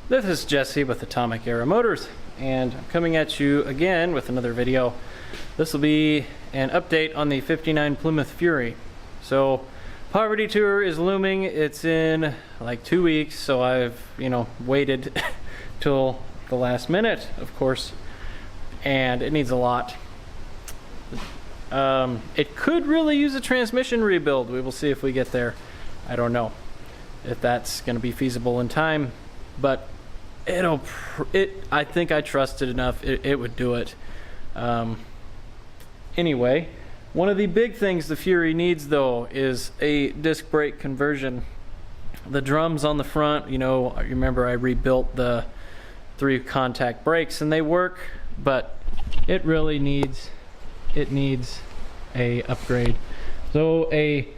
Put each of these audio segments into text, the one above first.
This is Jesse with Atomic Era Motors, and I'm coming at you again with another video. This will be an update on the 59 Plymouth Fury. So, Poverty Tour is looming. It's in like 2 weeks, so I've, waited till the last minute, of course, and it needs a lot. It could really use a transmission rebuild. We will see if we get there. I don't know if that's going to be feasible in time, but I think I trust it enough. It would do it. Anyway, one of the big things the Fury needs, though, is a disc brake conversion. The drums on the front, you remember I rebuilt the 3 contact brakes and they work, but it really needs a upgrade. So a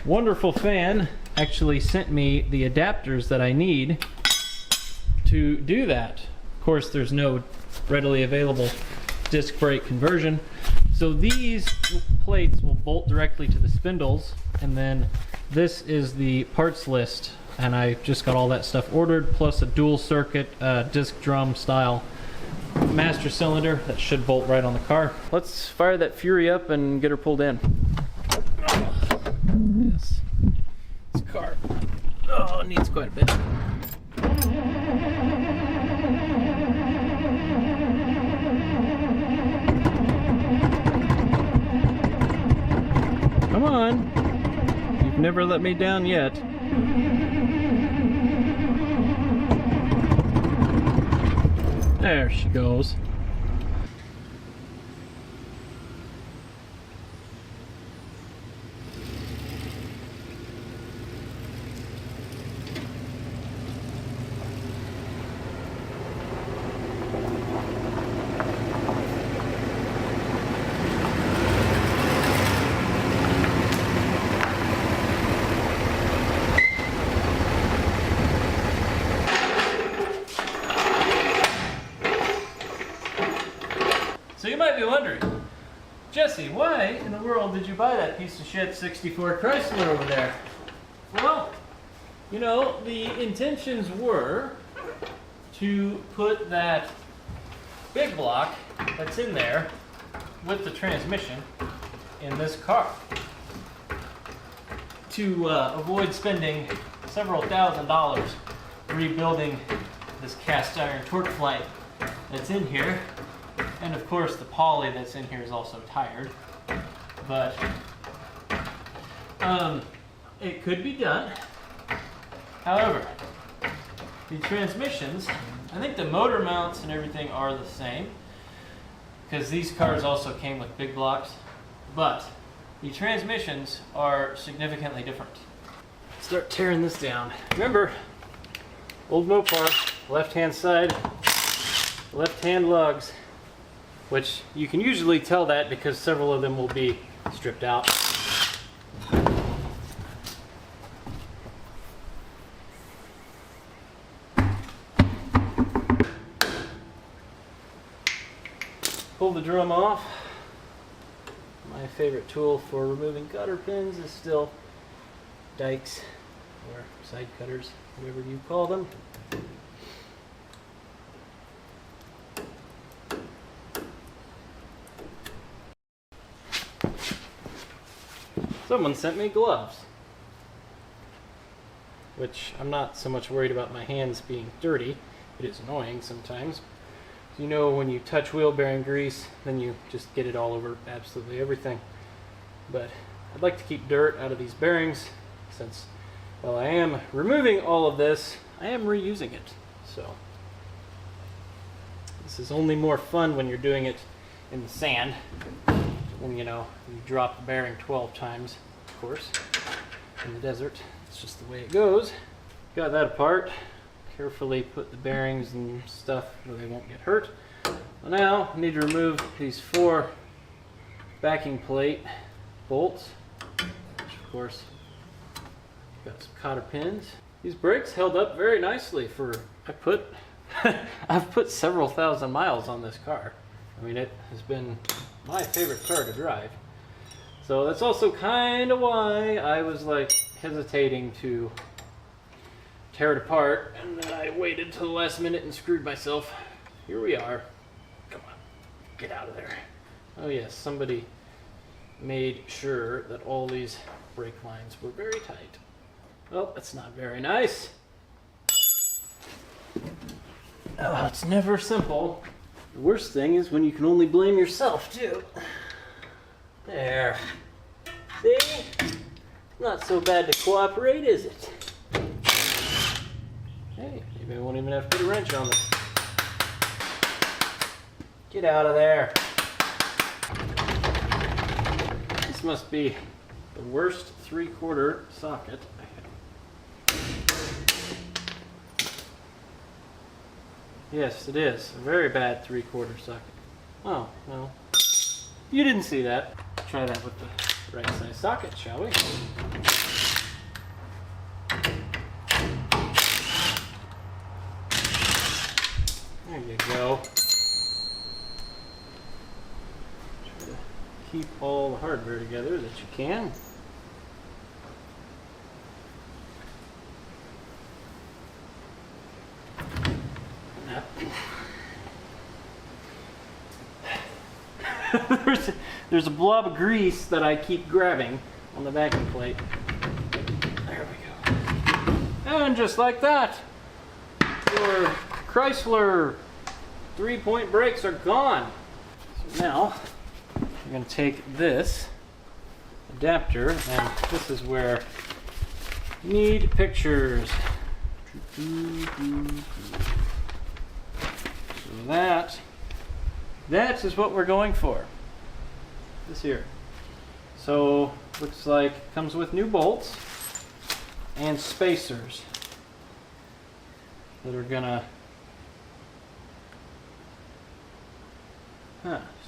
wonderful fan actually sent me the adapters that I need to do that. Of course, there's no readily available disc brake conversion, so these plates will bolt directly to the spindles, and then this is the parts list, and I just got all that stuff ordered, plus a dual circuit disc drum style master cylinder that should bolt right on the car. Let's fire that Fury up and get her pulled in. Yes, this car needs quite a bit. Come on, you've never let me down yet. There she goes. So you might be wondering, Jesse, why in the world did you buy that piece of shit 64 Chrysler over there? Well, the intentions were to put that big block that's in there with the transmission in this car to avoid spending several $1,000s rebuilding this cast iron torque flight that's in here. And of course the poly that's in here is also tired, but it could be done. However, the transmissions, I think the motor mounts and everything are the same, because these cars also came with big blocks, but the transmissions are significantly different. Start tearing this down. Remember, old Mopar, left-hand side, left-hand lugs, which you can usually tell that because several of them will be stripped out. Pull the drum off. My favorite tool for removing gutter pins is still dikes or side cutters, whatever you call them. Someone sent me gloves, which I'm not so much worried about my hands being dirty. It is annoying sometimes. When you touch wheel bearing grease, then you just get it all over absolutely everything. But I'd like to keep dirt out of these bearings, since while I am removing all of this, I am reusing it. So this is only more fun when you're doing it in the sand. When you drop the bearing 12 times, of course, in the desert. It's just the way it goes. Got that apart. Carefully put the bearings and stuff where they won't get hurt. Well, now I need to remove these 4 backing plate bolts, which of course got some cotter pins. These brakes held up very nicely for, I've put several thousand miles on this car. I mean, it has been my favorite car to drive. So that's also kind of why I was like hesitating to tear it apart, and then I waited till the last minute and screwed myself. Here we are. Come on, get out of there. Oh yes, somebody made sure that all these brake lines were very tight. Oh, that's not very nice. Oh, it's never simple. The worst thing is when you can only blame yourself, too. There. See? Not so bad to cooperate, is it? Hey, maybe I won't even have to put a wrench on this. Get out of there. This must be the worst 3/4 socket I have. Yes, it is. A very bad 3/4 socket. Oh, well. You didn't see that. Try that with the right size socket, shall we? There you go. Try to keep all the hardware together that you can. There's a blob of grease that I keep grabbing on the backing plate. There we go. And just like that, your Chrysler 3-point brakes are gone. So now, I'm going to take this adapter, and this is where you need pictures. So that is what we're going for. This here. So looks like it comes with new bolts and spacers that are gonna.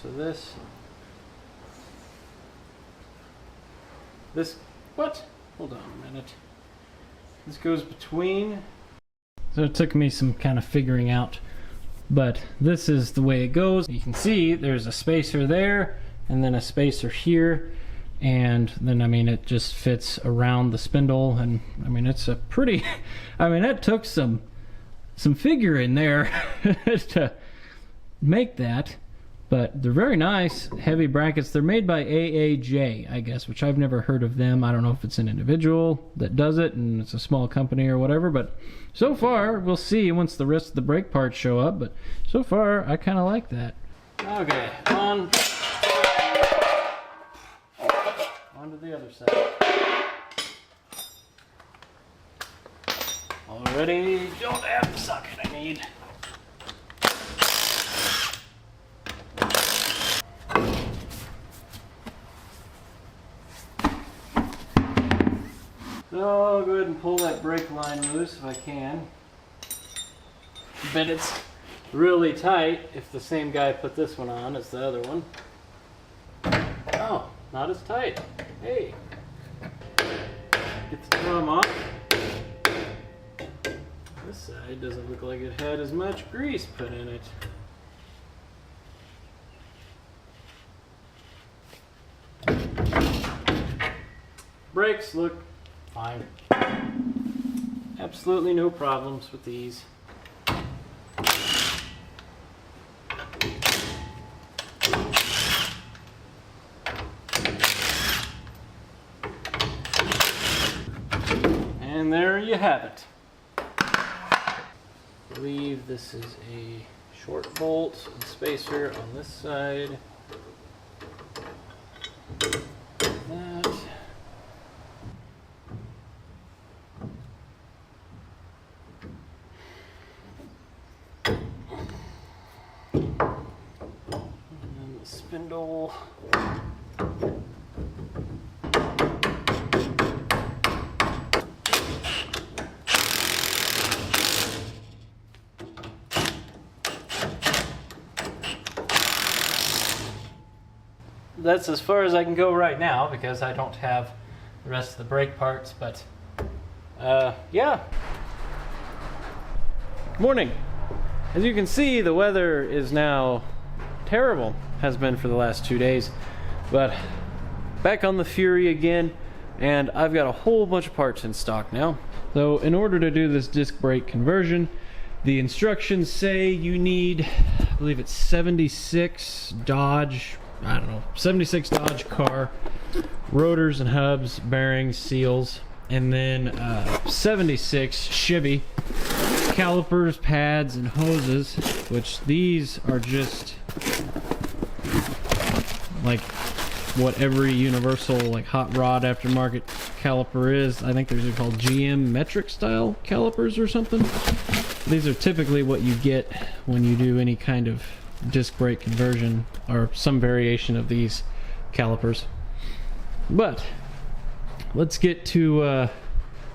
So this what? Hold on a minute. This goes between. So it took me some kind of figuring out. But this is the way it goes. You can see there's a spacer there and then a spacer here, and then I mean it just fits around the spindle, and I mean it's a pretty I mean it took some figure in there to make that, but they're very nice heavy brackets. They're made by AAJ, I guess, which I've never heard of them. I don't know if it's an individual that does it and it's a small company or whatever, but so far we'll see once the rest of the brake parts show up, but so far I kind of like that. Okay, on to the other side. Already don't have the socket I need. So I'll go ahead and pull that brake line loose if I can. Bet it's really tight if the same guy put this one on as the other one. Oh, not as tight. Hey, get the drum off. This side doesn't look like it had as much grease put in it. Brakes look fine. Absolutely no problems with these. And there you have it. I believe this is a short bolt and spacer on this side. That. And the spindle. That's as far as I can go right now because I don't have the rest of the brake parts, but yeah. Morning. As you can see, the weather is now terrible, has been for the last 2 days, but back on the fury again, and I've got a whole bunch of parts in stock now. So in order to do this disc brake conversion, the instructions say you need, I believe it's 76 Dodge, I don't know, 76 Dodge car, rotors and hubs, bearings, seals, and then 76 Chevy calipers, pads, and hoses, which these are just like what every universal like hot rod aftermarket caliper is. I think they're called GM metric style calipers or something. These are typically what you get when you do any kind of disc brake conversion or some variation of these calipers. But let's get to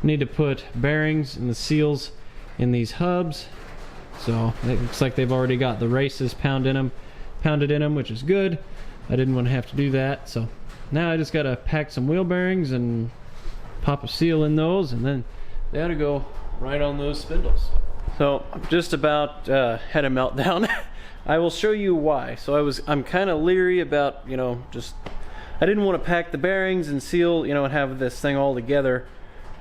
need to put bearings and the seals in these hubs. So it looks like they've already got the races pounded in them, which is good. I didn't want to have to do that, so now I just gotta pack some wheel bearings and pop a seal in those, and then they ought to go right on those spindles. So I'm just about had a meltdown. I will show you why. So I'm kind of leery about, you know, I didn't want to pack the bearings and seal, you know, and have this thing all together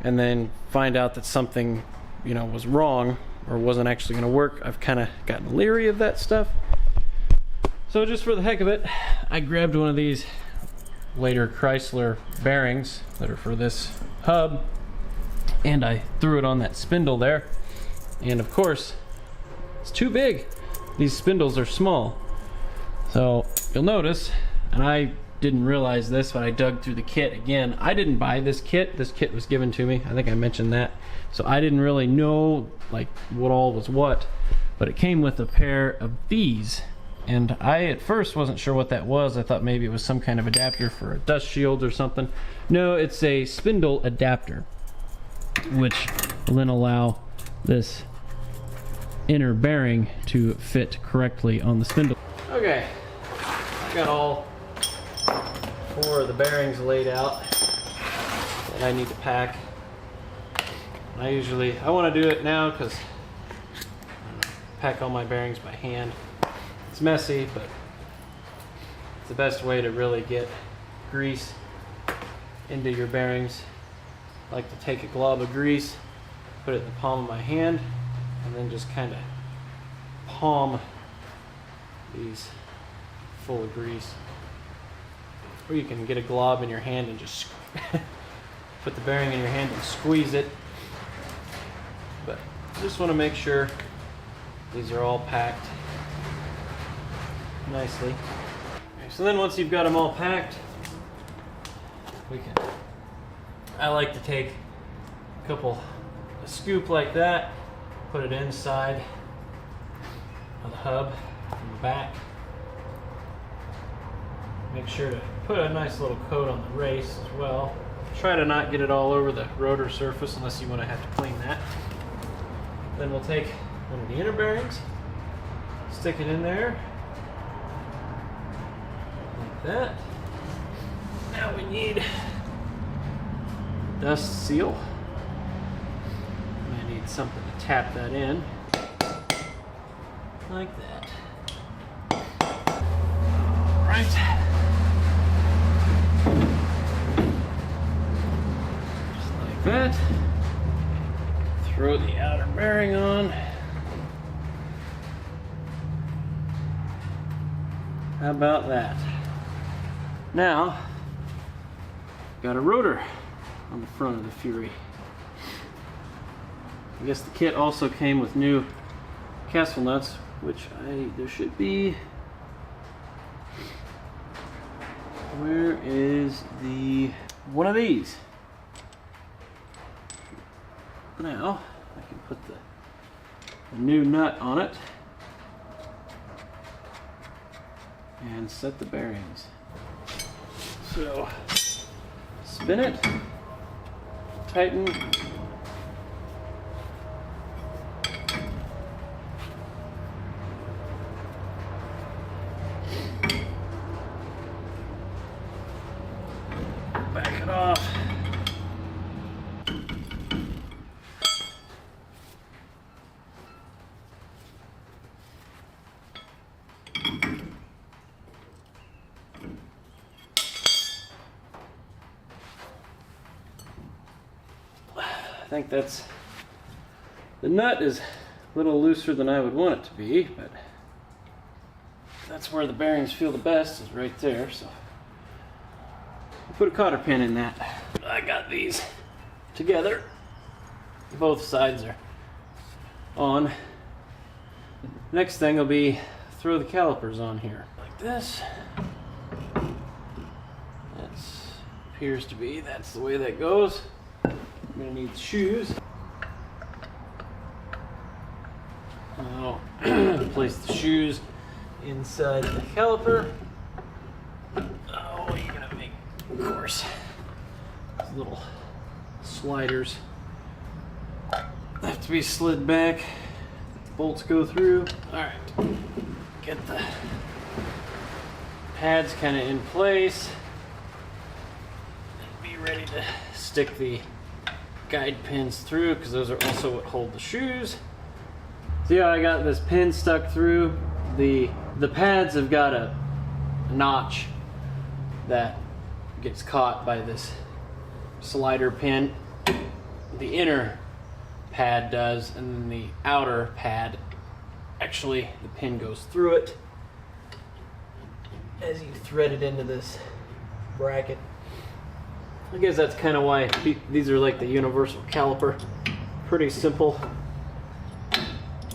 and then find out that something, you know, was wrong or wasn't actually going to work. I've kind of gotten leery of that stuff. So just for the heck of it, I grabbed one of these later Chrysler bearings that are for this hub, and I threw it on that spindle there. And of course, it's too big. These spindles are small. So you'll notice, and I didn't realize this, but I dug through the kit again. I didn't buy this kit. This kit was given to me. I think I mentioned that. So I didn't really know like what all was what, but it came with a pair of these. And I at first wasn't sure what that was. I thought maybe it was some kind of adapter for a dust shield or something. No, it's a spindle adapter, which will then allow this inner bearing to fit correctly on the spindle. Okay, I've got all 4 of the bearings laid out that I need to pack. I want to do it now because I pack all my bearings by hand. It's messy, but it's the best way to really get grease into your bearings. I like to take a glob of grease, put it in the palm of my hand, and then just kind of palm these full of grease. Or you can get a glob in your hand and just put the bearing in your hand and squeeze it. But I just want to make sure these are all packed nicely. Okay, so then once you've got them all packed, I like to take a scoop like that, put it inside of the hub from the back. Make sure to put a nice little coat on the race as well. Try to not get it all over the rotor surface unless you want to have to clean that. Then we'll take one of the inner bearings, stick it in there like that. Now we need dust seal. I need something to tap that in like that. All right. That. Throw the outer bearing on. How about that? Now, got a rotor on the front of the Fury. I guess the kit also came with new castle nuts, which there should be. Where is one of these? Now, I can put the new nut on it and set the bearings. So, spin it, tighten, back it off. think that's, the nut is a little looser than I would want it to be, but that's where the bearings feel the best, is right there. So I'll put a cotter pin in that. I got these together. Both sides are on. Next thing will be throw the calipers on here like this. That appears to be, that's the way that goes. I'm gonna need the shoes. I'll place the shoes inside the caliper. Oh, you're gonna make, of course, these little sliders have to be slid back. Bolts go through. All right, get the pads kind of in place. Be ready to stick the guide pins through, because those are also what hold the shoes. So yeah, I got this pin stuck through. The pads have got a notch that gets caught by this slider pin. The inner pad does, and then the outer pad, actually the pin goes through it as you thread it into this bracket. I guess that's kind of why these are like the universal caliper. Pretty simple,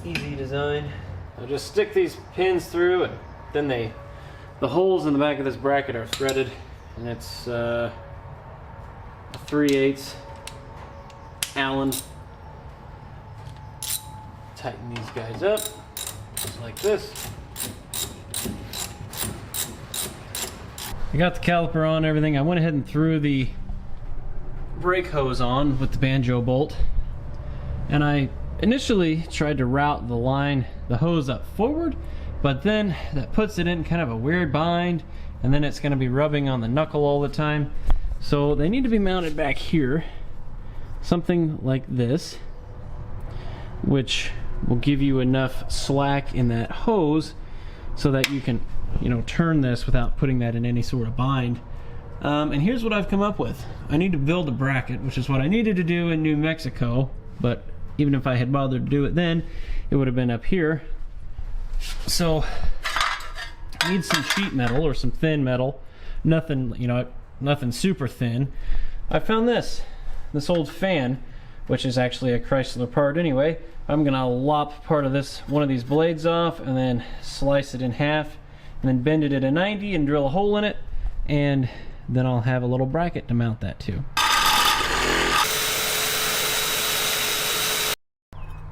easy design. I'll just stick these pins through, and then the holes in the back of this bracket are threaded, and it's a 3/8 Allen. Tighten these guys up just like this. I got the caliper on, everything. I went ahead and threw the brake hose on with the banjo bolt, and I initially tried to route the hose up forward, but then that puts it in kind of a weird bind, and then it's going to be rubbing on the knuckle all the time. So they need to be mounted back here, something like this, which will give you enough slack in that hose so that you can, turn this without putting that in any sort of bind. And here's what I've come up with. I need to build a bracket, which is what I needed to do in New Mexico, but even if I had bothered to do it then, it would have been up here. So I need some sheet metal or some thin metal. Nothing, nothing super thin. I found this old fan, which is actually a Chrysler part anyway. I'm gonna lop part of one of these blades off, and then slice it in half, and then bend it at a 90 and drill a hole in it, and then I'll have a little bracket to mount that to.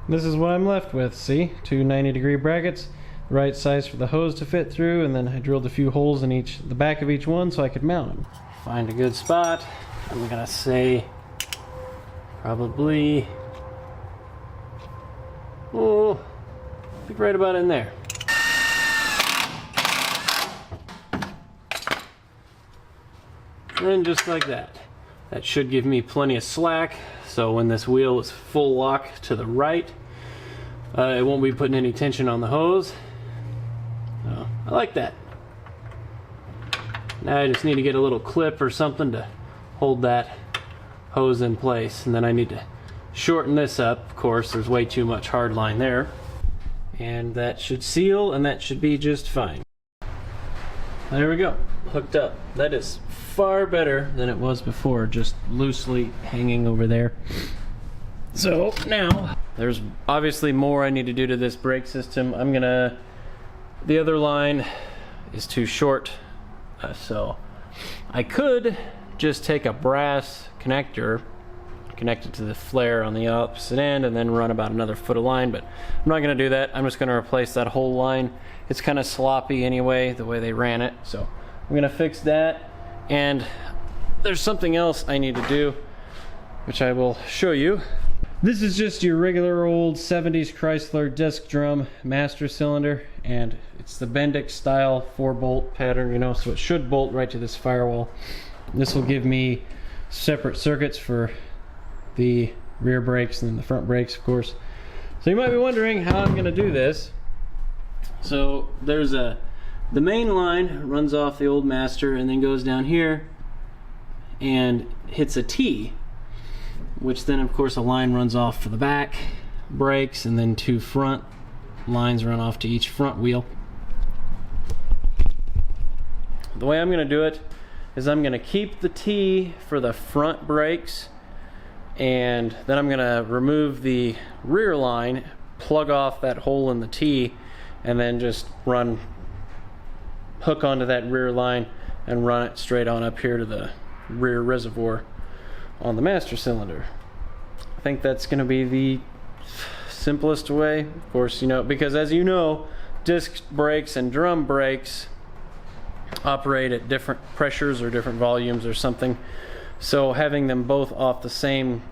This is what I'm left with, see? Two 90-degree brackets, the right size for the hose to fit through, and then I drilled a few holes in the back of each one so I could mount them. Find a good spot. I'm gonna say probably, I think right about in there. And just like that. That should give me plenty of slack, so when this wheel is full lock to the right, it won't be putting any tension on the hose. I like that. Now I just need to get a little clip or something to hold that hose in place, and then I need to shorten this up. Of course, there's way too much hard line there, and that should seal, and that should be just fine. There we go, hooked up. That is far better than it was before, just loosely hanging over there. So now there's obviously more I need to do to this brake system. The other line is too short, so I could just take a brass connector, connect it to the flare on the opposite end, and then run about another foot of line, but I'm not going to do that. I'm just going to replace that whole line. It's kind of sloppy anyway, the way they ran it, so I'm going to fix that. And there's something else I need to do, which I will show you. This is just your regular old 70s Chrysler disc drum master cylinder, and it's the Bendix style 4-bolt pattern, so it should bolt right to this firewall. This will give me separate circuits for the rear brakes and then the front brakes, of course. So you might be wondering how I'm going to do this. So there's the main line runs off the old master and then goes down here and hits a T. which then of course a line runs off for the back brakes, and then 2 front lines run off to each front wheel. The way I'm going to do it is I'm going to keep the T for the front brakes, and then I'm going to remove the rear line, plug off that hole in the T, and then just hook onto that rear line and run it straight on up here to the rear reservoir on the master cylinder. I think that's going to be the simplest way. Of course, because as you know, disc brakes and drum brakes operate at different pressures or different volumes or something. So having them both off the same,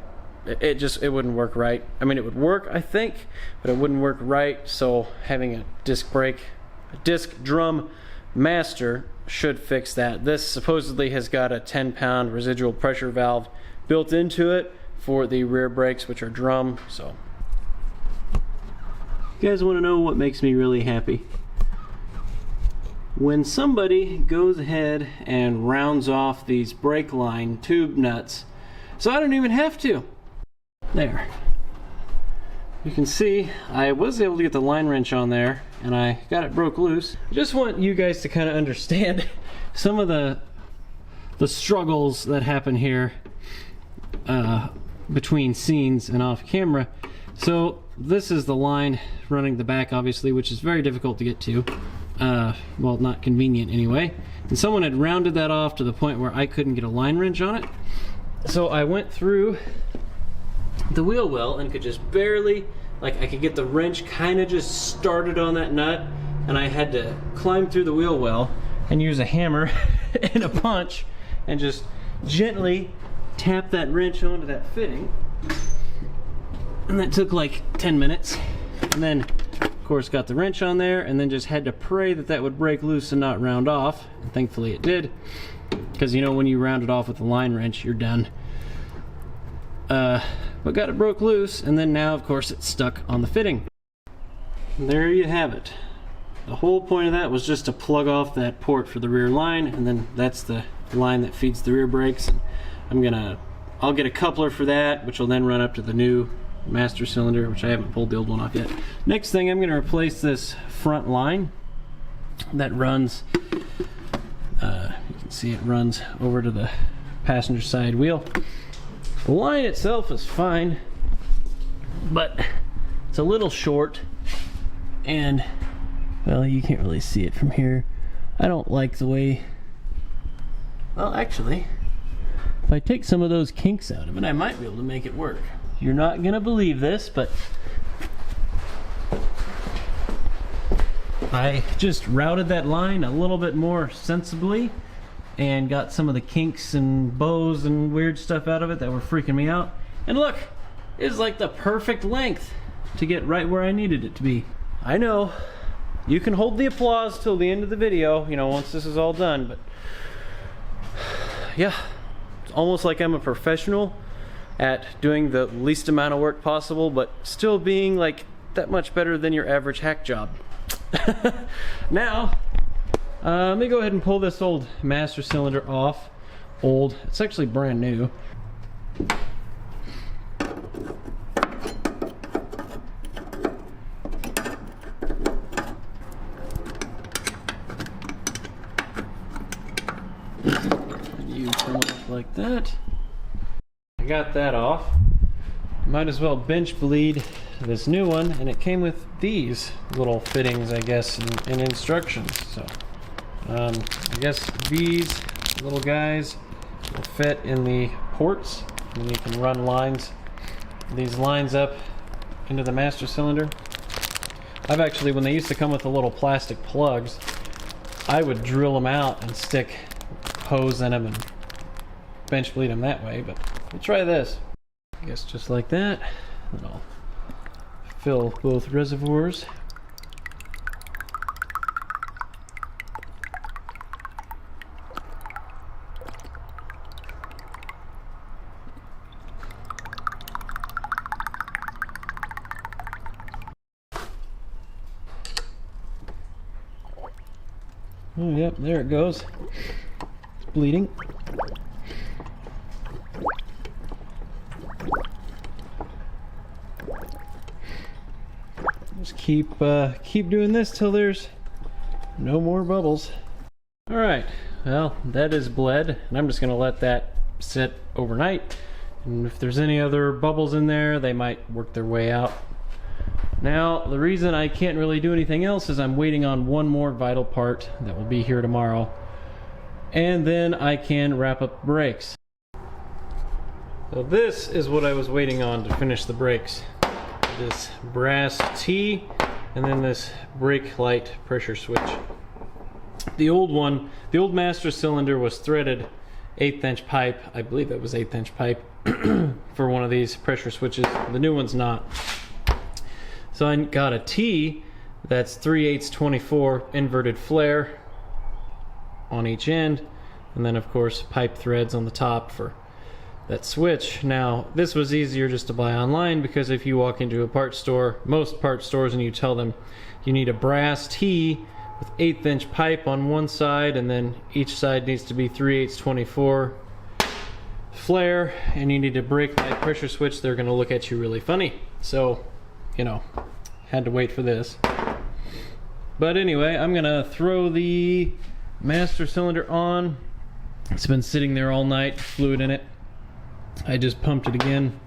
it wouldn't work right. I mean, it would work, I think, but it wouldn't work right. So having a disc drum master should fix that. This supposedly has got a 10-pound residual pressure valve built into it for the rear brakes, which are drum. So you guys want to know what makes me really happy? When somebody goes ahead and rounds off these brake line tube nuts, so I don't even have to. There. You can see I was able to get the line wrench on there, and I got it broke loose. I just want you guys to kind of understand some of the struggles that happen here between scenes and off camera. So this is the line running the back, obviously, which is very difficult to get to. Well, not convenient anyway. And someone had rounded that off to the point where I couldn't get a line wrench on it. So I went through the wheel well and could just barely, like, I could get the wrench kind of just started on that nut, and I had to climb through the wheel well and use a hammer and a punch and just gently tap that wrench onto that fitting. And that took like 10 minutes. And then, of course, got the wrench on there, and then just had to pray that that would break loose and not round off. And thankfully it did, because when you round it off with a line wrench, you're done. But got it broke loose, and then now, of course, it's stuck on the fitting. And there you have it. The whole point of that was just to plug off that port for the rear line, and then that's the line that feeds the rear brakes. And I'll get a coupler for that, which will then run up to the new master cylinder, which I haven't pulled the old one off yet. Next thing, I'm going to replace this front line that runs, you can see it runs over to the passenger side wheel. The line itself is fine, but it's a little short, and well, you can't really see it from here. I don't like the way, well, actually, if I take some of those kinks out of it, I might be able to make it work. You're not gonna believe this, but I just routed that line a little bit more sensibly and got some of the kinks and bows and weird stuff out of it that were freaking me out. And look, it's like the perfect length to get right where I needed it to be. I know, you can hold the applause till the end of the video, once this is all done, but yeah, it's almost like I'm a professional at doing the least amount of work possible, but still being like that much better than your average hack job. Now, let me go ahead and pull this old master cylinder off. It's actually brand new. You come off like that. I got that off. Might as well bench bleed this new one, and it came with these little fittings, I guess, and instructions. So I guess these little guys will fit in the ports, and you can run these lines up into the master cylinder. I've actually, when they used to come with the little plastic plugs, I would drill them out and stick hose in them and bench bleed them that way, but we'll try this. I guess just like that. Then I'll fill both reservoirs. Oh, yep, there it goes. It's bleeding. keep doing this till there's no more bubbles. All right, well, that is bled, and I'm just gonna let that sit overnight. And if there's any other bubbles in there, they might work their way out. Now, the reason I can't really do anything else is I'm waiting on one more vital part that will be here tomorrow. And then I can wrap up the brakes. So this is what I was waiting on to finish the brakes. This brass T, and then this brake light pressure switch. The old one, the old master cylinder was threaded 1/8 inch pipe. I believe it was 1/8 inch pipe for one of these pressure switches. The new one's not. So I got a T that's 3/8 24 inverted flare on each end, and then of course pipe threads on the top for that switch. Now this was easier just to buy online, because if you walk into a parts store, most parts stores, and you tell them you need a brass T with 1/8 inch pipe on one side, and then each side needs to be 3/8 24 flare, and you need a brake light pressure switch, they're going to look at you really funny. So, you know, had to wait for this. But anyway, I'm going to throw the master cylinder on. It's been sitting there all night, fluid in it. I just pumped it again.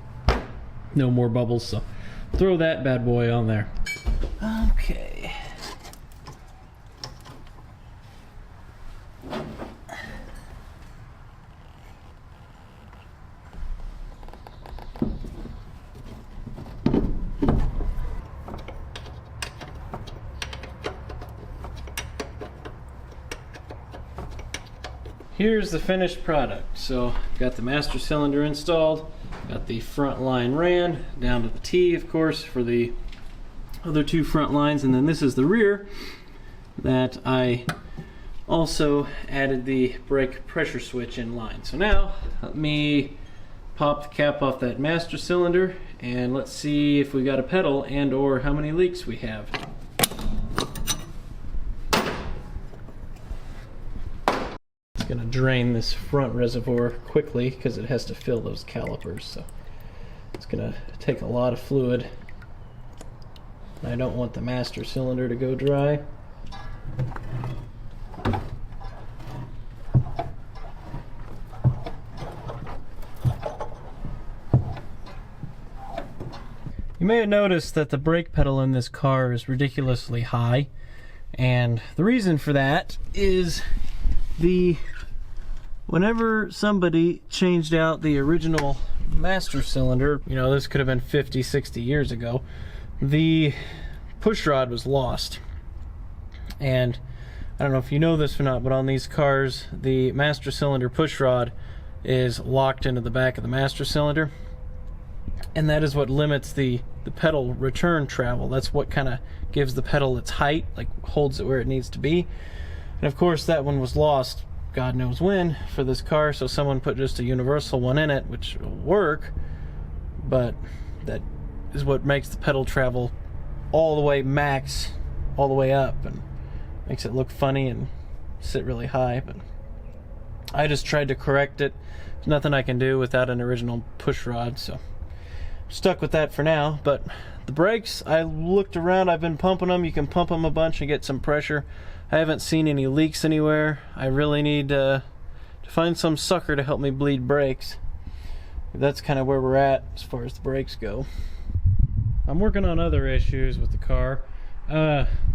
No more bubbles, so throw that bad boy on there. Okay. Here's the finished product. So got the master cylinder installed, got the front line ran down to the T, of course, for the other two front lines, and then this is the rear that I also added the brake pressure switch in line. So now let me pop the cap off that master cylinder, and let's see if we got a pedal and or how many leaks we have. Going to drain this front reservoir quickly because it has to fill those calipers, so it's going to take a lot of fluid. I don't want the master cylinder to go dry. You may have noticed that the brake pedal in this car is ridiculously high, and the reason for that is whenever somebody changed out the original master cylinder, you know, this could have been 50, 60 years ago, the push rod was lost. And I don't know if you know this or not, but on these cars, the master cylinder push rod is locked into the back of the master cylinder. And that is what limits the pedal return travel. That's what kind of gives the pedal its height, like holds it where it needs to be. And of course that one was lost God knows when for this car, so someone put just a universal one in it, which will work, but that is what makes the pedal travel all the way max, all the way up, and makes it look funny and sit really high. But I just tried to correct it. There's nothing I can do without an original push rod, so I'm stuck with that for now. But the brakes, I looked around, I've been pumping them. You can pump them a bunch and get some pressure. I haven't seen any leaks anywhere. I really need to find some sucker to help me bleed brakes. That's kind of where we're at as far as the brakes go. I'm working on other issues with the car.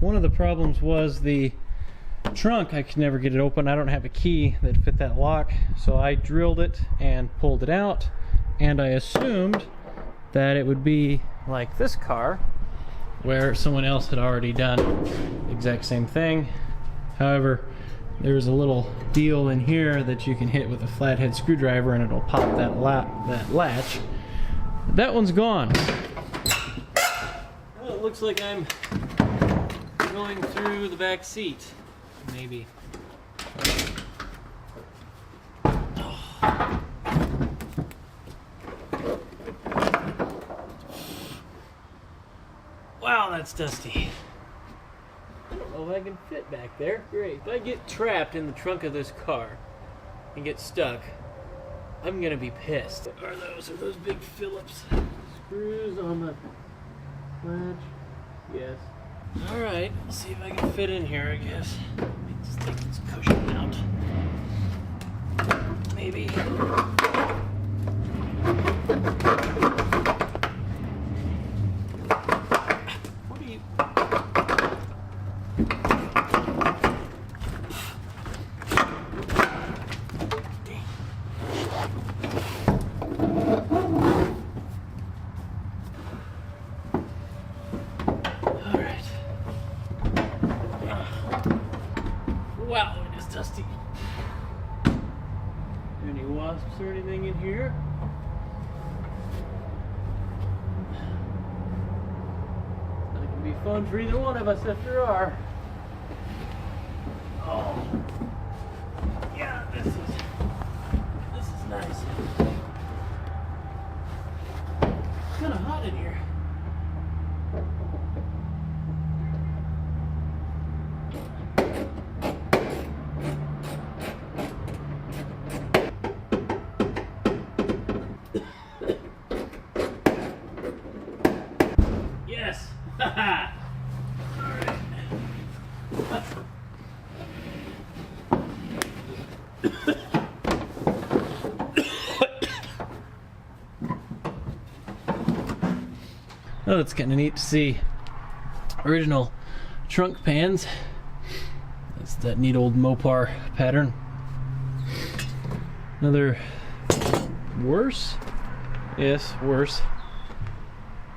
One of the problems was the trunk. I could never get it open. I don't have a key that fit that lock, so I drilled it and pulled it out, and I assumed that it would be like this car, where someone else had already done the exact same thing. However, there's a little deal in here that you can hit with a flathead screwdriver and it'll pop that latch. That one's gone. Well, it looks like I'm going through the back seat, maybe. Wow, that's dusty. I don't know if I can fit back there. Great. If I get trapped in the trunk of this car and get stuck, I'm gonna be pissed. What are those? Are those big Phillips screws on the latch? Yes. Alright, let's see if I can fit in here, I guess. Let's take this cushion out. Maybe. What are you... Wow, it is dusty. Any wasps or anything in here? It's not gonna be fun for either one of us if there are. Oh, yeah, this is nice. It's kind of hot in here. Yes! Haha! Alright. Oh, it's kind of neat to see original trunk pans. That's that neat old Mopar pattern. Another worse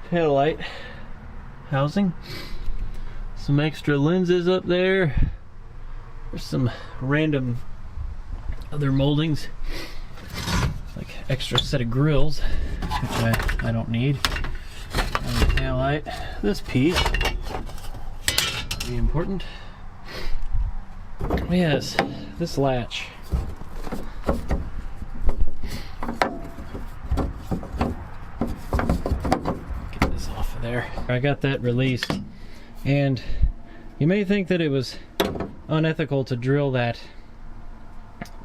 taillight housing. Some extra lenses up there. There's some random other moldings, like extra set of grills, which I don't need. On the taillight. This piece be important. Yes, this latch. Get this off of there. I got that released, and you may think that it was unethical to drill that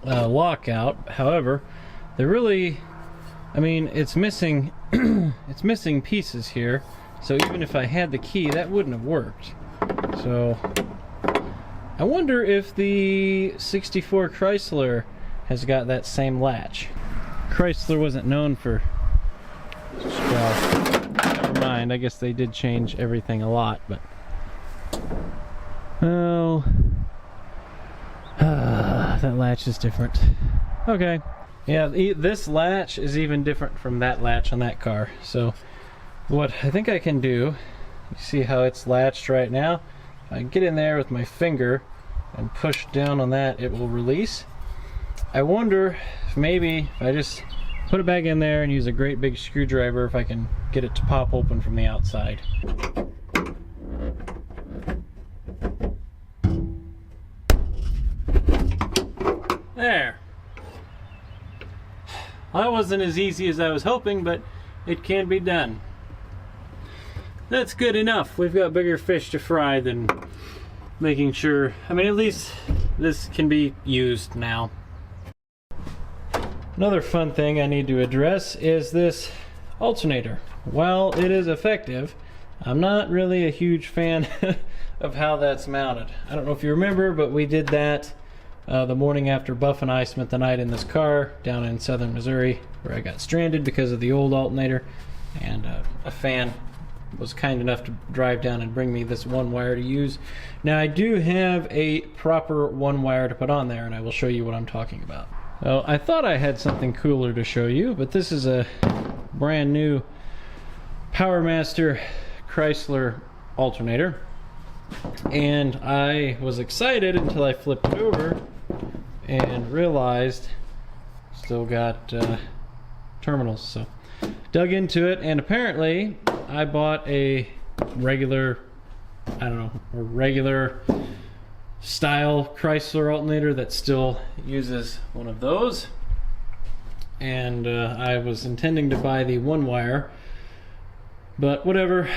lock out. However, they're really, I mean, it's missing it's missing pieces here, so even if I had the key, that wouldn't have worked. So I wonder if the 64 Chrysler has got that same latch. Chrysler wasn't known for, well, never mind, I guess they did change everything a lot, but oh, that latch is different. Okay. Yeah, this latch is even different from that latch on that car. So what I think I can do, you see how it's latched right now? If I get in there with my finger and push down on that, it will release. I wonder if maybe if I just put it back in there and use a great big screwdriver, if I can get it to pop open from the outside. There. Well, that wasn't as easy as I was hoping, but it can be done. That's good enough. We've got bigger fish to fry than making sure, I mean, at least this can be used now. Another fun thing I need to address is this alternator. While it is effective, I'm not really a huge fan of how that's mounted. I don't know if you remember, but we did that the morning after Buff and I spent the night in this car down in southern Missouri, where I got stranded because of the old alternator, and a fan was kind enough to drive down and bring me this one wire to use. Now I do have a proper one wire to put on there, and I will show you what I'm talking about. Well, I thought I had something cooler to show you, but this is a brand new PowerMaster Chrysler alternator, and I was excited until I flipped it over and realized still got terminals. So dug into it, and apparently I bought a regular, I don't know, a regular style Chrysler alternator that still uses one of those, and I was intending to buy the one wire, but whatever,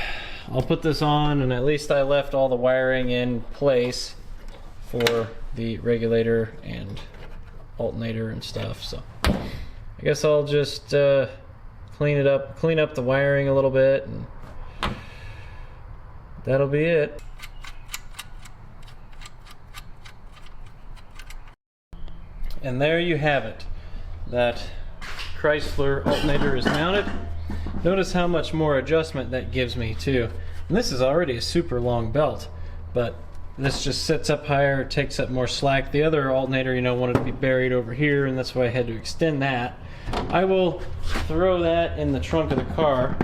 I'll put this on, and at least I left all the wiring in place for the regulator and alternator and stuff. So I guess I'll just clean up the wiring a little bit and that'll be it. And there you have it. That Chrysler alternator is mounted. Notice how much more adjustment that gives me too. And this is already a super long belt, but this just sits up higher, takes up more slack. The other alternator, you know, wanted to be buried over here, and that's why I had to extend that. I will throw that in the trunk of the car,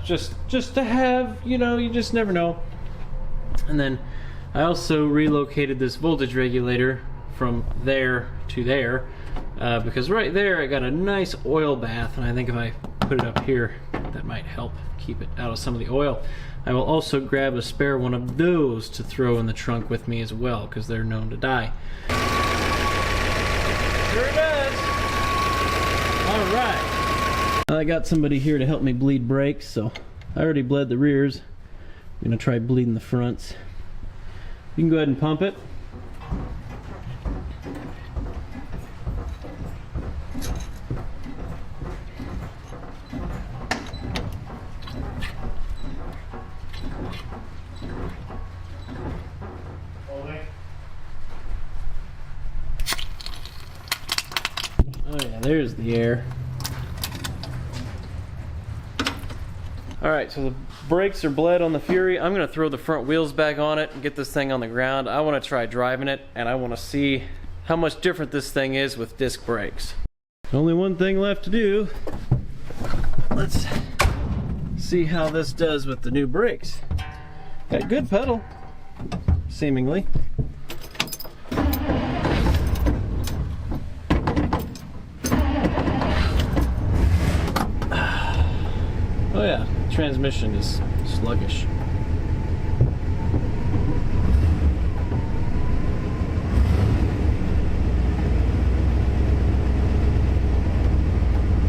just to have, you know, you just never know. And then I also relocated this voltage regulator from there to there, because right there I got a nice oil bath, and I think if I put it up here, that might help keep it out of some of the oil. I will also grab a spare one of those to throw in the trunk with me as well, because they're known to die. Sure does. All right. I got somebody here to help me bleed brakes, so I already bled the rears. I'm gonna try bleeding the fronts. You can go ahead and pump it. Oh yeah, there's the air. Alright, so the brakes are bled on the Fury. I'm going to throw the front wheels back on it and get this thing on the ground. I want to try driving it, and I want to see how much different this thing is with disc brakes. Only one thing left to do. Let's see how this does with the new brakes. Got a good pedal, seemingly. Oh yeah, transmission is sluggish.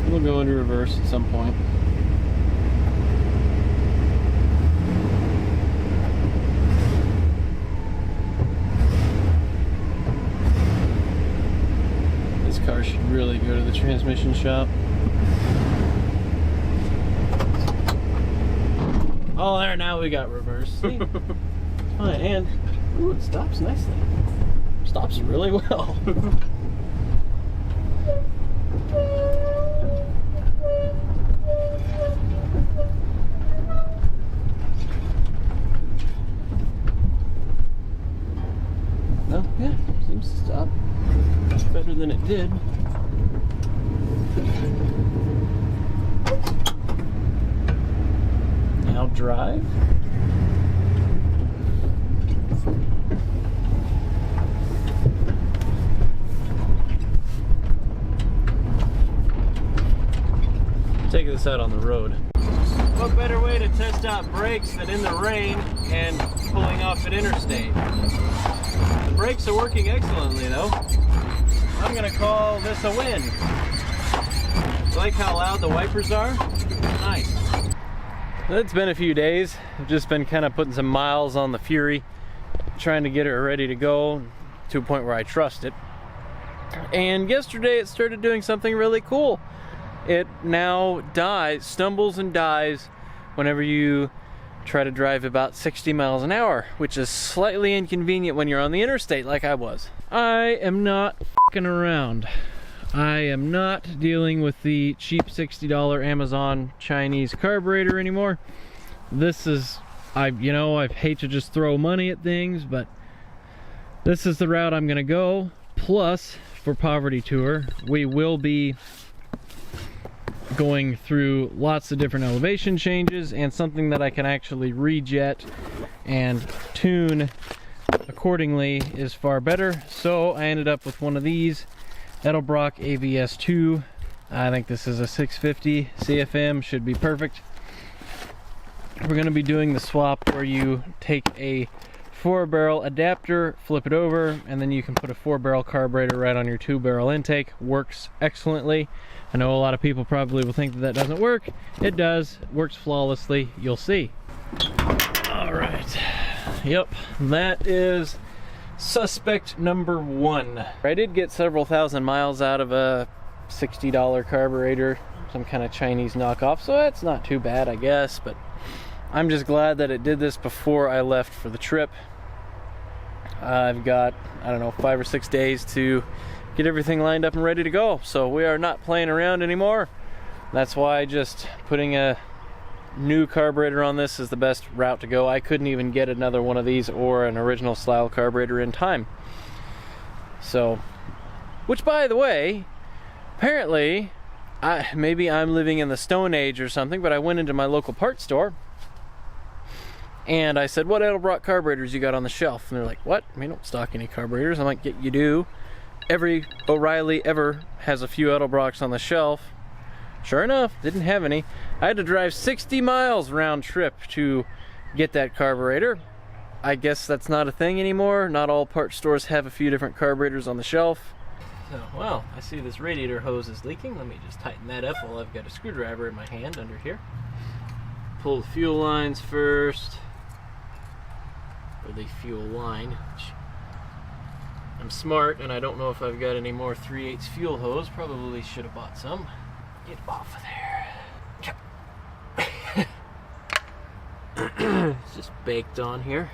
We'll go into reverse at some point. This car should really go to the transmission shop. Oh, there, now we got reverse. See? Fine, and ooh, it stops nicely. Stops really well. Well, yeah, seems to stop. Better than it did. Now drive. Take this out on the road. What better way to test out brakes than in the rain and pulling off an interstate? The brakes are working excellently though. I'm gonna call this a win. Like how loud the wipers are? Nice. It's been a few days. I've just been kind of putting some miles on the Fury, trying to get it ready to go to a point where I trust it. And yesterday it started doing something really cool. It now stumbles and dies whenever you try to drive about 60 miles an hour, which is slightly inconvenient when you're on the interstate like I was. I am not f***ing around. I am not dealing with the cheap $60 Amazon Chinese carburetor anymore. This is, I hate to just throw money at things, but this is the route I'm gonna go. Plus, for Poverty Tour, we will be going through lots of different elevation changes, and something that I can actually rejet and tune accordingly is far better. So I ended up with one of these Edelbrock AVS2. I think this is a 650 CFM, should be perfect. We're going to be doing the swap where you take a 4-barrel adapter, flip it over, and then you can put a 4-barrel carburetor right on your 2-barrel intake. Works excellently. I know a lot of people probably will think that that doesn't work. It does. It works flawlessly. You'll see. All right. Yep, that is suspect number 1. I did get several thousand miles out of a $60 carburetor, some kind of Chinese knockoff, so that's not too bad, I guess, but I'm just glad that it did this before I left for the trip. I've got, I don't know, 5 or 6 days to get everything lined up and ready to go. So we are not playing around anymore. That's why just putting a new carburetor on this is the best route to go. I couldn't even get another one of these or an original style carburetor in time. So, which by the way, apparently, maybe I'm living in the Stone Age or something, but I went into my local parts store and I said, what Edelbrock carburetors you got on the shelf? And they're like, what? We don't stock any carburetors. I'm like, yeah, you do. Every O'Reilly ever has a few Edelbrocks on the shelf. Sure enough, didn't have any. I had to drive 60 miles round trip to get that carburetor. I guess that's not a thing anymore. Not all parts stores have a few different carburetors on the shelf. So, well, I see this radiator hose is leaking. Let me just tighten that up while I've got a screwdriver in my hand under here. Pull the fuel lines first. Or the fuel line. I'm smart and I don't know if I've got any more 3/8 fuel hose. Probably should have bought some. Get off of there. It's just baked on here.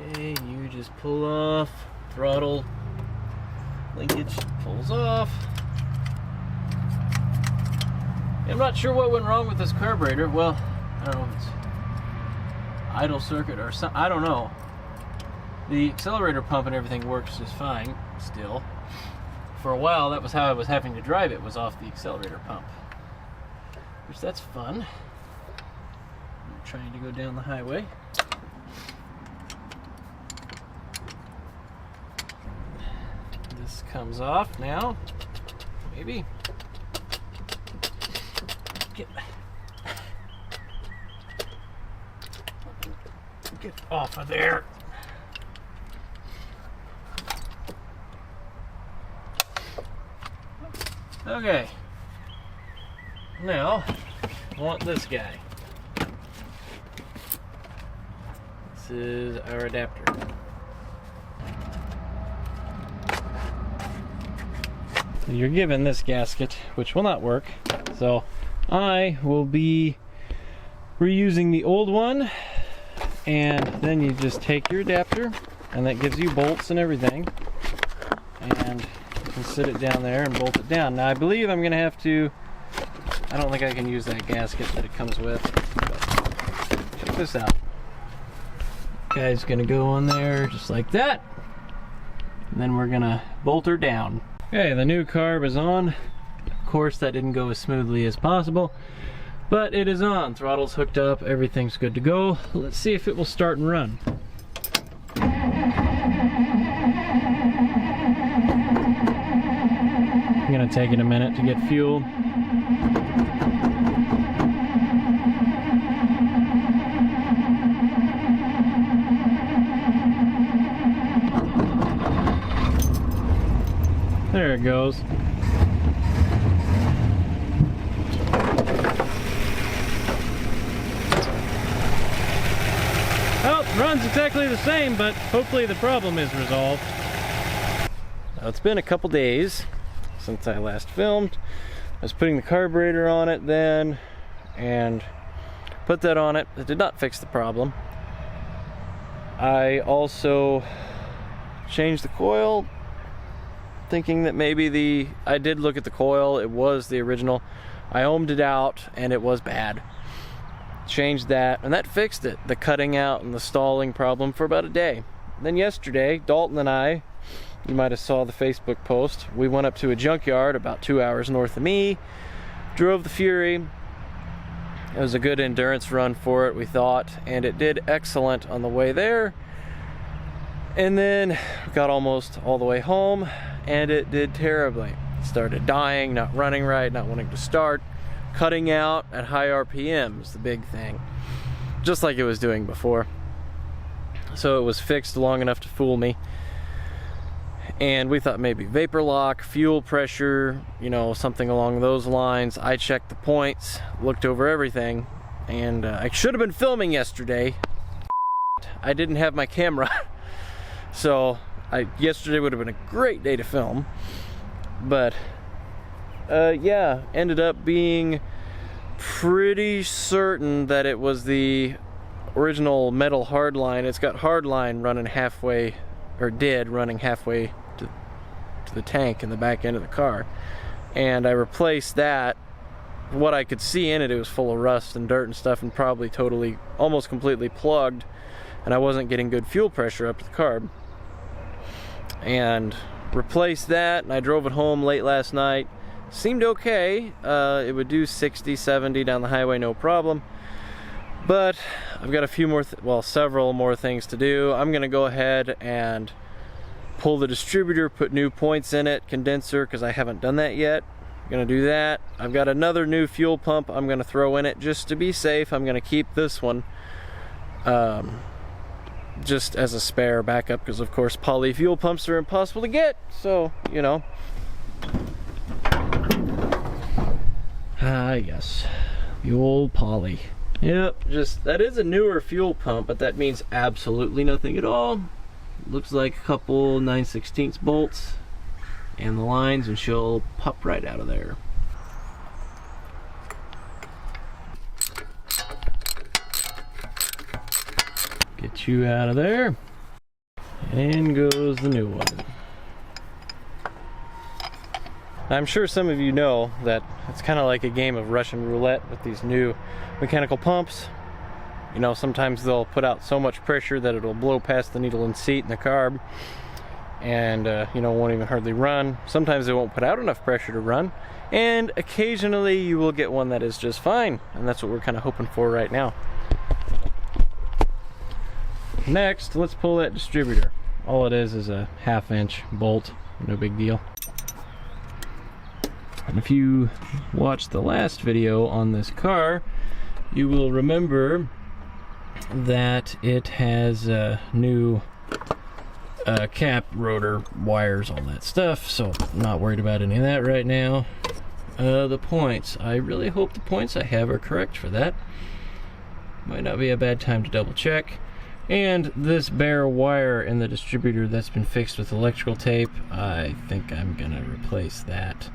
Okay, you just pull off. Throttle linkage pulls off. I'm not sure what went wrong with this carburetor. Well, I don't know if it's idle circuit or something. I don't know. The accelerator pump and everything works just fine still. For a while, that was how I was having to drive it, was off the accelerator pump. Which, that's fun. I'm trying to go down the highway. This comes off now. Maybe. Get off of there. Okay. Now, I want this guy. This is our adapter. So you're given this gasket, which will not work. So I will be reusing the old one, and then you just take your adapter, and that gives you bolts and everything, and you can sit it down there and bolt it down. Now I believe I'm gonna have to, I don't think I can use that gasket that it comes with, but check this out. Guy's gonna go on there just like that, and then we're gonna bolt her down. Okay, the new carb is on. Of course, that didn't go as smoothly as possible, but it is on. Throttle's hooked up, everything's good to go. Let's see if it will start and run. I'm gonna take it a minute to get fuel. There it goes. Well, it runs exactly the same, but hopefully the problem is resolved. Now, it's been a couple days since I last filmed. I was putting the carburetor on it then, and put that on it. It did not fix the problem. I also changed the coil, thinking that maybe I did look at the coil, it was the original. I ohmed it out and it was bad. Changed that, and that fixed it, the cutting out and the stalling problem, for about a day. Then yesterday, Dalton and I, you might have saw the Facebook post, we went up to a junkyard about 2 hours north of me, drove the Fury. It was a good endurance run for it, we thought, and it did excellent on the way there. And then got almost all the way home, and it did terribly. It started dying, not running right, not wanting to start, cutting out at high RPM is the big thing, just like it was doing before. So it was fixed long enough to fool me, and we thought maybe vapor lock, fuel pressure, you know, something along those lines. I checked the points, looked over everything, and I should have been filming yesterday. I didn't have my camera. So yesterday would have been a great day to film, but yeah, ended up being pretty certain that it was the original metal hardline. It's got hardline running halfway, or did running halfway to the tank in the back end of the car, and I replaced that. What I could see in it, it was full of rust and dirt and stuff, and probably totally, almost completely plugged, and I wasn't getting good fuel pressure up to the carb. And replaced that, and I drove it home late last night. Seemed okay. It would do 60, 70 down the highway, no problem. But I've got a few more, several more things to do. I'm gonna go ahead and pull the distributor, put new points in it, condenser, because I haven't done that yet. I'm gonna do that. I've got another new fuel pump I'm gonna throw in it just to be safe. I'm gonna keep this one just as a spare backup, because of course poly fuel pumps are impossible to get, so you know. Ah yes, the old poly. Yep, just that is a newer fuel pump, but that means absolutely nothing at all. Looks like a couple 9/16 bolts and the lines, and she'll pop right out of there. Get you out of there. And goes the new one. I'm sure some of you know that it's kind of like a game of Russian roulette with these new mechanical pumps. You know, sometimes they'll put out so much pressure that it'll blow past the needle and seat in the carb, and you know, won't even hardly run. Sometimes they won't put out enough pressure to run, and occasionally you will get one that is just fine, and that's what we're kind of hoping for right now. Next, let's pull that distributor. All it is a 1/2" bolt, no big deal. And if you watched the last video on this car, you will remember that it has new cap, rotor, wires, all that stuff, so I'm not worried about any of that right now. The points. I really hope the points I have are correct for that. Might not be a bad time to double check. And this bare wire in the distributor that's been fixed with electrical tape, I think I'm gonna replace that.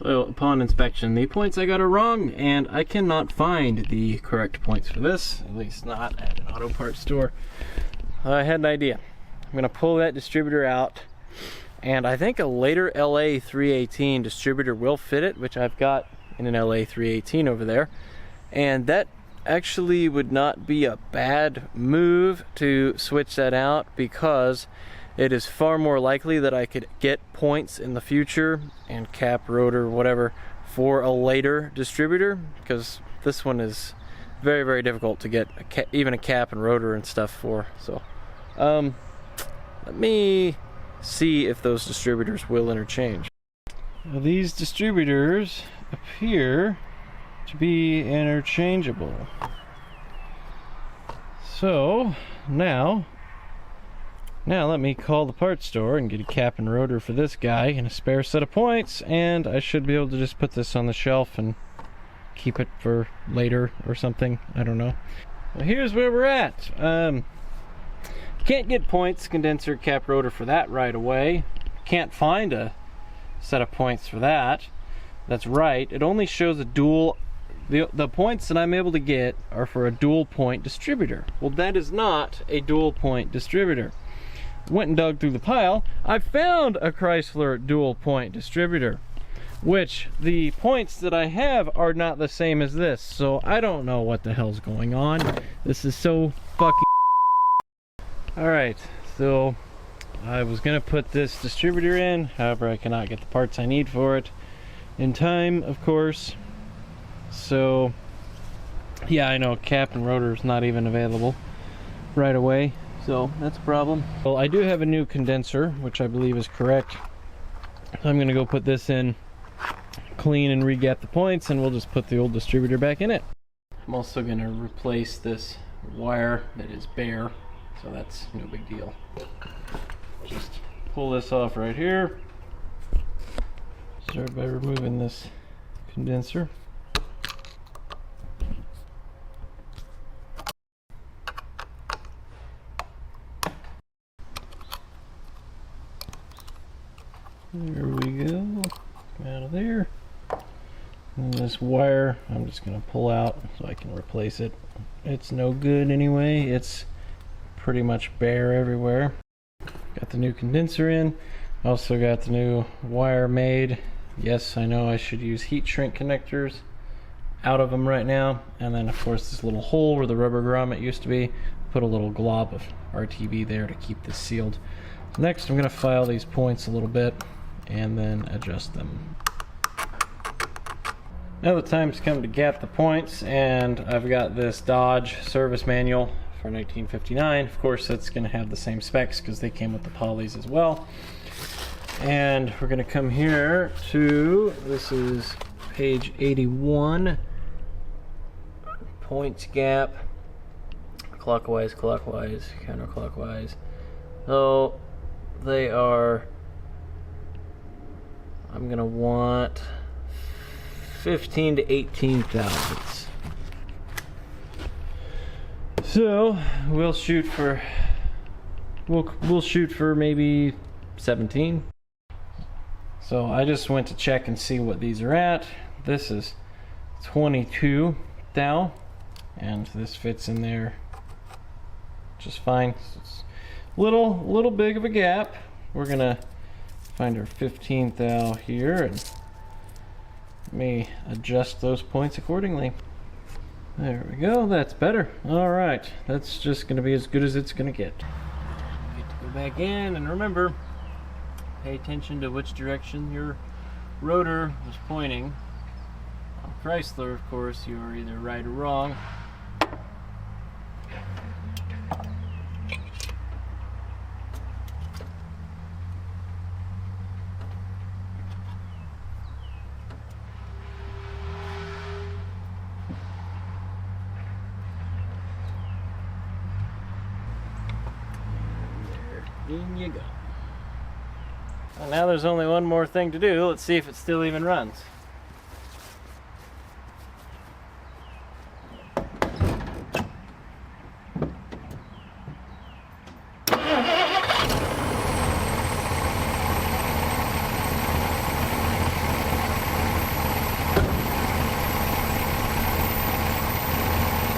So upon inspection, the points I got are wrong, and I cannot find the correct points for this, at least not at an auto parts store. I had an idea. I'm gonna pull that distributor out, and I think a later LA 318 distributor will fit it, which I've got in an LA 318 over there, and that actually would not be a bad move to switch that out, because it is far more likely that I could get points in the future, and cap, rotor, whatever, for a later distributor, because this one is very, very difficult to get even a cap and rotor and stuff for. So let me see if those distributors will interchange. Now, these distributors appear to be interchangeable. So now let me call the parts store and get a cap and rotor for this guy and a spare set of points, and I should be able to just put this on the shelf and keep it for later or something. I don't know. Well, here's where we're at. Can't get points, condenser, cap, rotor for that right away. Can't find a set of points for that. That's right. It only shows a dual. The points that I'm able to get are for a dual point distributor. Well, that is not a dual point distributor. Went and dug through the pile. I found a Chrysler dual point distributor, which the points that I have are not the same as this, so I don't know what the hell's going on. This is so fucking. Alright, so I was gonna put this distributor in, however I cannot get the parts I need for it in time, of course. So yeah, I know cap and rotor is not even available right away, so that's a problem. Well, I do have a new condenser, which I believe is correct. So I'm gonna go put this in, clean and re-gap the points, and we'll just put the old distributor back in it. I'm also gonna replace this wire that is bare, so that's no big deal. Just pull this off right here. Start by removing this condenser. There we go. Come out of there. this wire I'm just going to pull out so I can replace it. It's no good anyway. It's pretty much bare everywhere. Got the new condenser in. Also got the new wire made. Yes, I know I should use heat shrink connectors out of them right now. And then of course this little hole where the rubber grommet used to be, put a little glob of RTV there to keep this sealed. Next I'm going to file these points a little bit and then adjust them. Now the time's come to gap the points, and I've got this Dodge service manual for 1959. Of course that's going to have the same specs because they came with the polys as well. And we're going to come here to, this is page 81, points gap, clockwise, clockwise, counterclockwise. So they are, I'm going to want 15 to 18 thousandths. So we'll shoot for maybe 17. So I just went to check and see what these are at. This is 22 thou, and this fits in there just fine. So it's little big of a gap. We're gonna find our 15 thou here and may adjust those points accordingly. There we go, that's better. Alright, that's just going to be as good as it's going to get. Get to go back in, and remember, pay attention to which direction your rotor was pointing. On Chrysler, of course, you are either right or wrong. In you go. Well, now there's only one more thing to do. Let's see if it still even runs.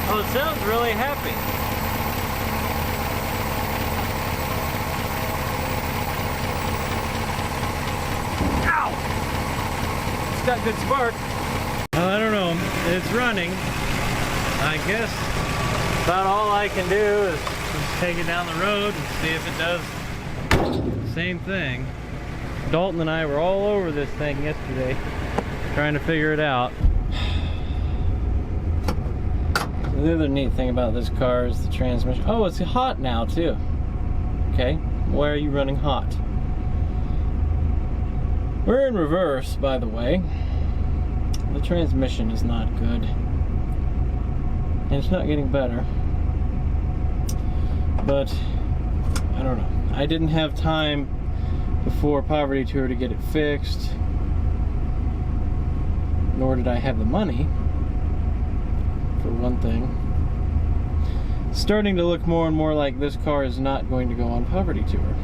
Oh, it sounds really happy. It's got good spark. Well, I don't know. It's running. I guess about all I can do is just take it down the road and see if it does the same thing. Dalton and I were all over this thing yesterday trying to figure it out. The other neat thing about this car is the transmission. Oh, it's hot now too. Okay, why are you running hot? We're in reverse, by the way. The transmission is not good. And it's not getting better. But, I don't know. I didn't have time before Poverty Tour to get it fixed. Nor did I have the money, for one thing. It's starting to look more and more like this car is not going to go on Poverty Tour.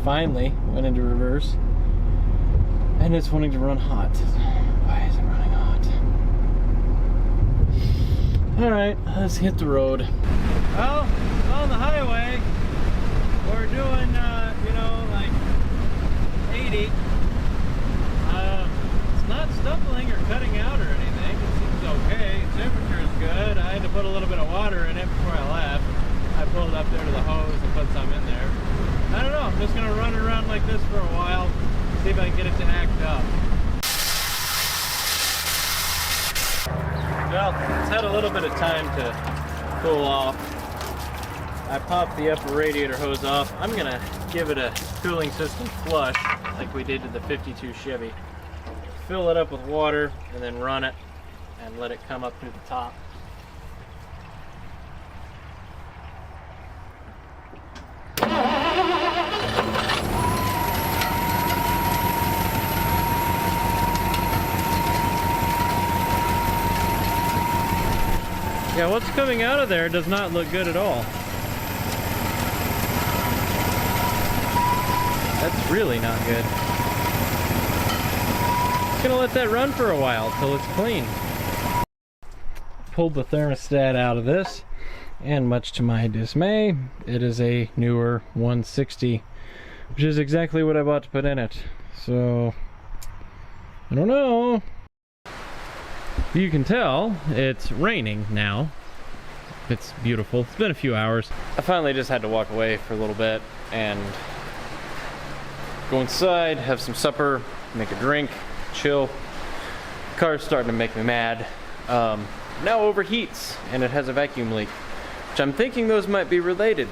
Finally went into reverse, and it's wanting to run hot. Why is it running hot? Alright, let's hit the road. Well, on the highway, we're doing, you know, like 80. It's not stumbling or cutting out or anything. It seems okay. Temperature is good. I had to put a little bit of water in it before I left. I pulled it up there to the hose and put some in there. I don't know, I'm just going to run it around like this for a while, see if I can get it to act up. Well, it's had a little bit of time to cool off. I popped the upper radiator hose off. I'm going to give it a cooling system flush like we did to the 52 Chevy. Fill it up with water and then run it and let it come up through the top. Yeah, what's coming out of there does not look good at all. really not good. Just gonna let that run for a while till it's clean. Pulled the thermostat out of this, and much to my dismay, it is a newer 160, which is exactly what I bought to put in it. So, I don't know. You can tell it's raining now. It's beautiful. It's been a few hours. I finally just had to walk away for a little bit and go inside, have some supper, make a drink, chill. The car's starting to make me mad. Now overheats and it has a vacuum leak, which I'm thinking those might be related.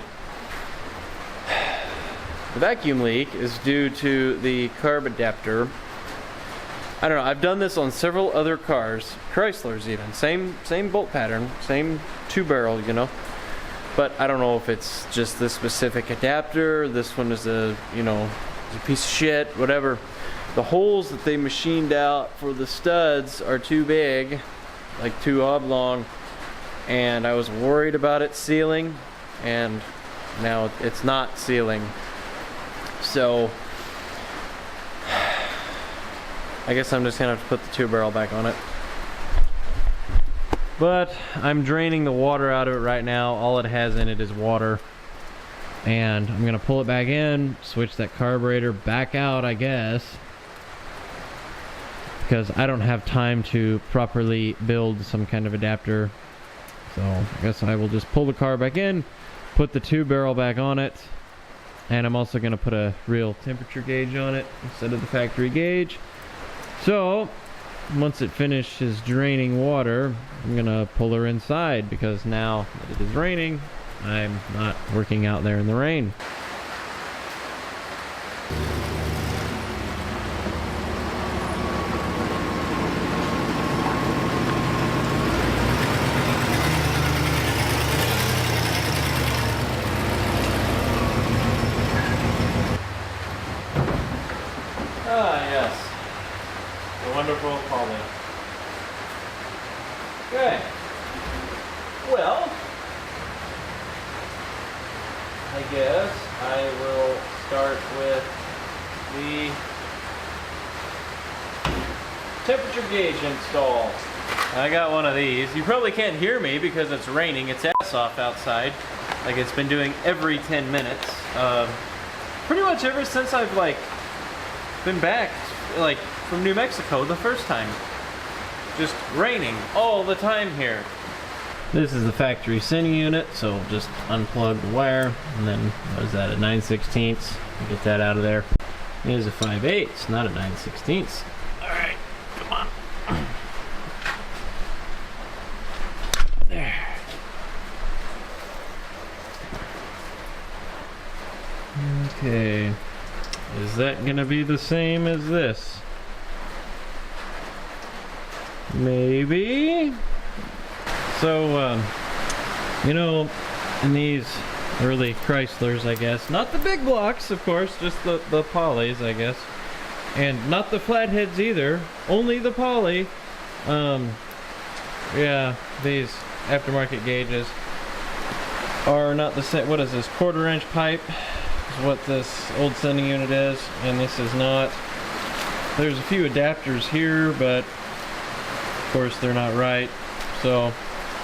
The vacuum leak is due to the carb adapter. I don't know, I've done this on several other cars, Chryslers even, same bolt pattern, same 2-barrel, you know. But I don't know if it's just this specific adapter, this one is a piece of shit, whatever. The holes that they machined out for the studs are too big, like too oblong, and I was worried about it sealing, and now it's not sealing. So I guess I'm just gonna have to put the 2-barrel back on it. But I'm draining the water out of it right now. All it has in it is water. And I'm gonna pull it back in, switch that carburetor back out, I guess. Because I don't have time to properly build some kind of adapter. So I guess I will just pull the car back in, put the 2-barrel back on it. And I'm also gonna put a real temperature gauge on it instead of the factory gauge. So, once it finishes draining water, I'm gonna pull her inside because now that it is raining, I'm not working out there in the rain. Ah, yes. The wonderful Polly. Okay. Well, I guess I will start with the temperature gauge install. I got one of these. You probably can't hear me because it's raining. It's ass off outside, like it's been doing every 10 minutes. Pretty much ever since I've been back from New Mexico the first time. Just raining all the time here. This is the factory sending unit, so just unplug the wire, and then what is that, a 9/16? Get that out of there. It is a 5/8, not a 9/16. Alright, come on. There. Okay. Is that gonna be the same as this? Maybe? So, in these early Chryslers, I guess, not the big blocks, of course, just the polys, I guess, and not the flatheads either, only the poly. Yeah, these aftermarket gauges are not the same. What is this, 1/4-inch pipe is what this old sending unit is, and this is not. There's a few adapters here, but of course they're not right. So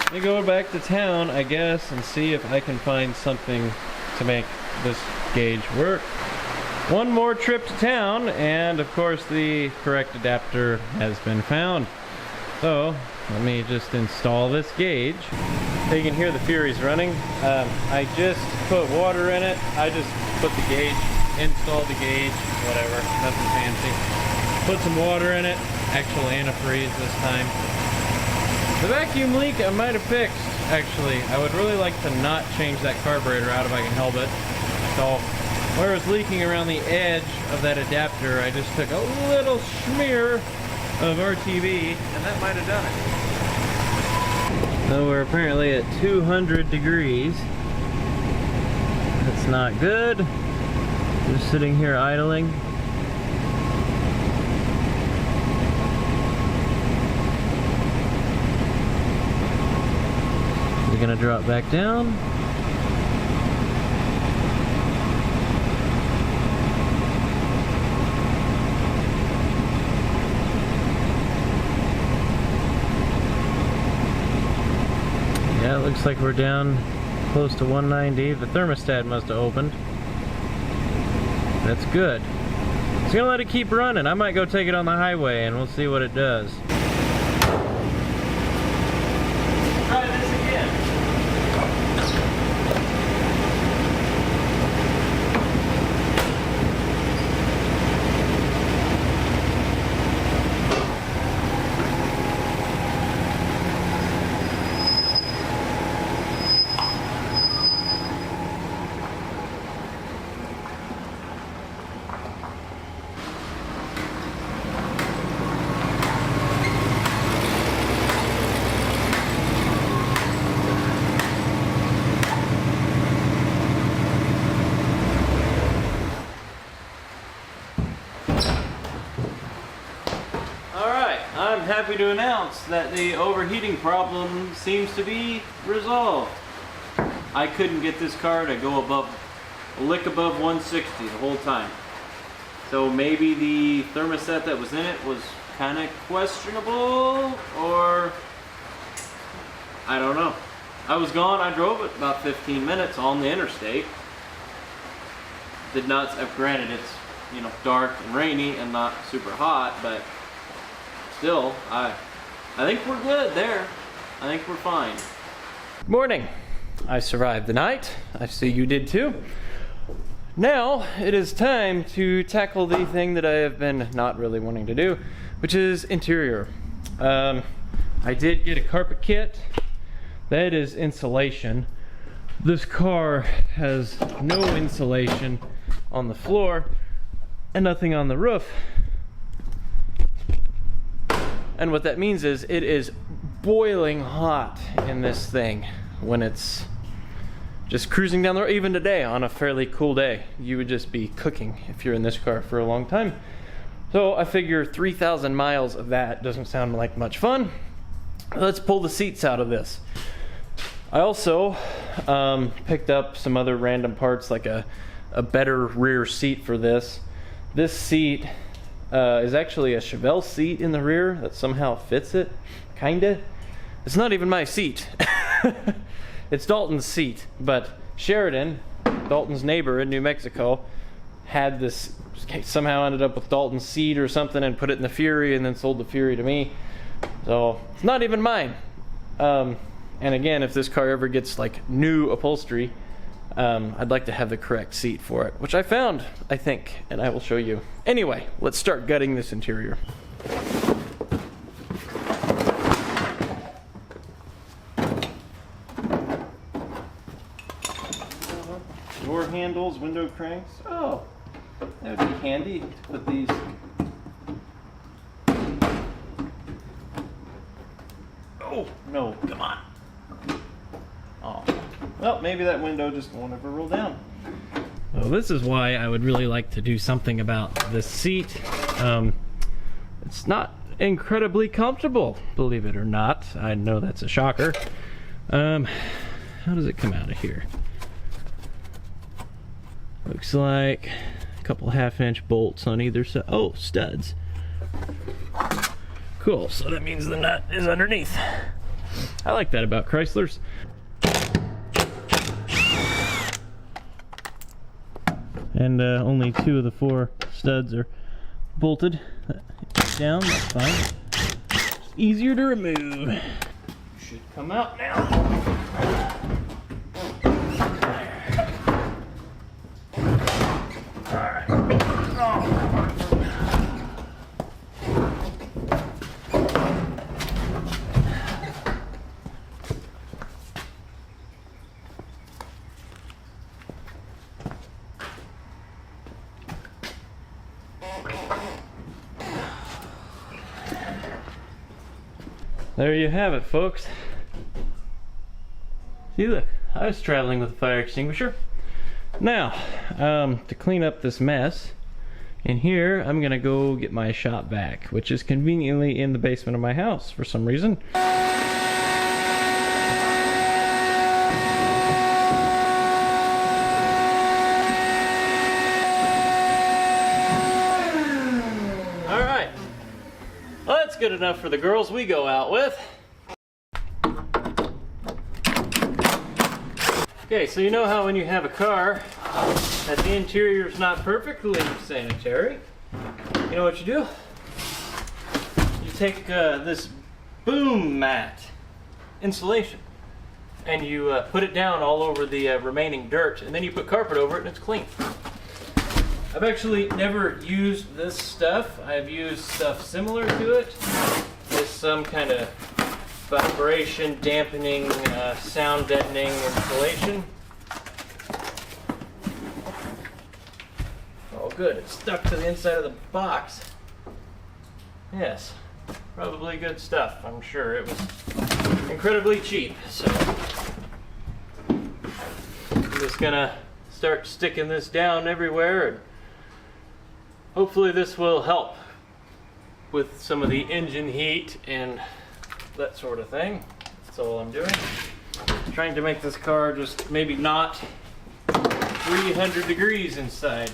let me go back to town, I guess, and see if I can find something to make this gauge work. One more trip to town, and of course the correct adapter has been found. So let me just install this gauge. So you can hear the Fury's running. I just put water in it. I just put the gauge, installed the gauge, whatever, nothing fancy. Put some water in it, actual antifreeze this time. The vacuum leak I might have fixed, actually. I would really like to not change that carburetor out if I can help it. So where it was leaking around the edge of that adapter, I just took a little smear of RTV, and that might have done it. So we're apparently at 200 degrees. That's not good. Just sitting here idling. We're gonna drop back down. Yeah, it looks like we're down close to 190. The thermostat must have opened. That's good. It's gonna let it keep running. I might go take it on the highway and we'll see what it does. Try this again. I'm happy to announce that the overheating problem seems to be resolved. I couldn't get this car to go above, a lick above 160 the whole time. So maybe the thermostat that was in it was kind of questionable, or I don't know. I was gone, I drove it about 15 minutes on the interstate. Did not, granted it's, you know, dark and rainy and not super hot, but still, I think we're good there. I think we're fine. Morning. I survived the night. I see you did too. Now it is time to tackle the thing that I have been not really wanting to do, which is interior. I did get a carpet kit. That is insulation. This car has no insulation on the floor and nothing on the roof. And what that means is it is boiling hot in this thing when it's just cruising down the road. Even today on a fairly cool day, you would just be cooking if you're in this car for a long time. So I figure 3,000 miles of that doesn't sound like much fun. Let's pull the seats out of this. I also picked up some other random parts, like a better rear seat for this. This seat is actually a Chevelle seat in the rear that somehow fits it, kinda. It's not even my seat. It's Dalton's seat, but Sheridan, Dalton's neighbor in New Mexico, had this, somehow ended up with Dalton's seat or something and put it in the Fury and then sold the Fury to me. So it's not even mine. And again, if this car ever gets like new upholstery, I'd like to have the correct seat for it, which I found, I think, and I will show you. Anyway, let's start gutting this interior. Door handles, window cranks. Oh, that would be handy to put these. Oh, no, come on. Oh. Well, maybe that window just won't ever roll down. Well, this is why I would really like to do something about this seat. It's not incredibly comfortable, believe it or not. I know that's a shocker. How does it come out of here? Looks like a couple half-inch bolts on either side. Oh, studs. Cool, so that means the nut is underneath. I like that about Chryslers. And only 2 of the 4 studs are bolted down. That's fine. It's easier to remove. Should come out now. Alright. Oh. There you have it, folks. See, look, I was traveling with a fire extinguisher. Now, to clean up this mess, in here, I'm gonna go get my shop vac, which is conveniently in the basement of my house for some reason. Good enough for the girls we go out with. Okay, so you know how when you have a car that the interior is not perfectly sanitary, you know what you do? You take this boom mat insulation and you put it down all over the remaining dirt, and then you put carpet over it and it's clean. I've actually never used this stuff. I've used stuff similar to it. It's some kind of vibration dampening, sound deadening insulation. Oh good, it's stuck to the inside of the box. Yes, probably good stuff. I'm sure it was incredibly cheap. So I'm just gonna start sticking this down everywhere, and hopefully this will help with some of the engine heat and that sort of thing. That's all I'm doing. Trying to make this car just maybe not 300 degrees inside.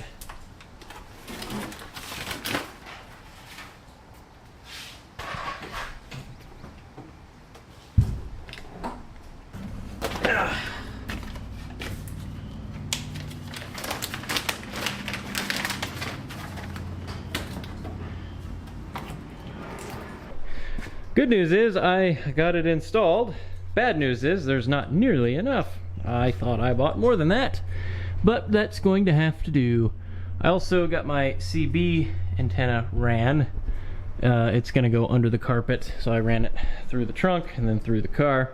Good news is I got it installed. Bad news is there's not nearly enough. I thought I bought more than that, but that's going to have to do. I also got my CB antenna ran. It's gonna go under the carpet, so I ran it through the trunk and then through the car.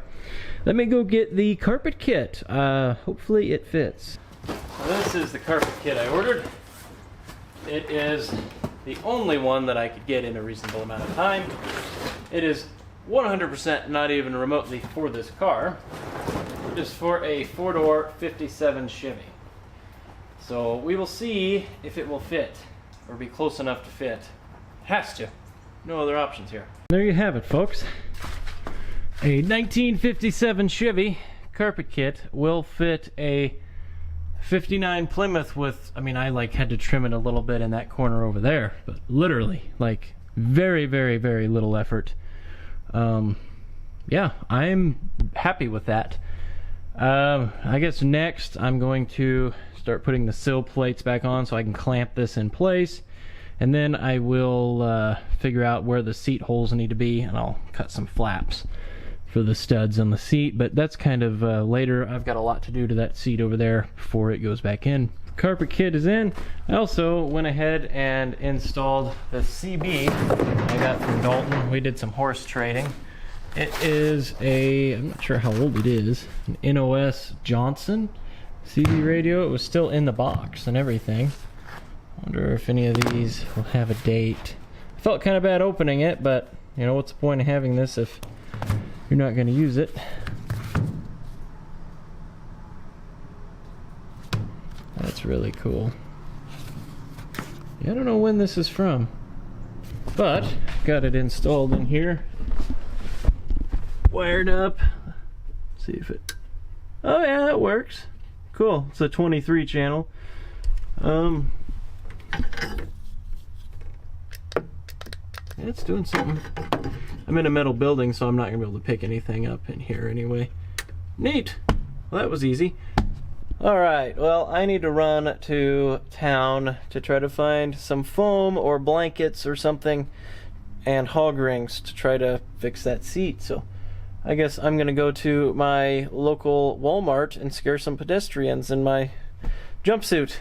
Let me go get the carpet kit. Hopefully it fits. So this is the carpet kit I ordered. It is the only one that I could get in a reasonable amount of time. It is 100% not even remotely for this car. It is for a 4-door 57 Chevy. So we will see if it will fit, or be close enough to fit. It has to. No other options here. There you have it, folks. A 1957 Chevy carpet kit will fit a 59 Plymouth with, I mean, I like had to trim it a little bit in that corner over there, but literally, like, very, very, very little effort. Yeah, I'm happy with that. I guess next I'm going to start putting the sill plates back on so I can clamp this in place, and then I will figure out where the seat holes need to be, and I'll cut some flaps for the studs on the seat, but that's kind of later. I've got a lot to do to that seat over there before it goes back in. The carpet kit is in. I also went ahead and installed the CB I got from Dalton. We did some horse trading. It is a, I'm not sure how old it is, an NOS Johnson CB radio. It was still in the box and everything. Wonder if any of these will have a date. I felt kind of bad opening it, but you know, what's the point of having this if you're not going to use it? That's really cool. Yeah, I don't know when this is from, but got it installed in here, wired up. Let's see if it, oh yeah, it works. Cool. It's a 23 channel. Yeah, it's doing something. I'm in a metal building, so I'm not gonna be able to pick anything up in here anyway. Neat. Well, that was easy. All right, well, I need to run to town to try to find some foam or blankets or something and hog rings to try to fix that seat. So I guess I'm gonna go to my local Walmart and scare some pedestrians in my jumpsuit.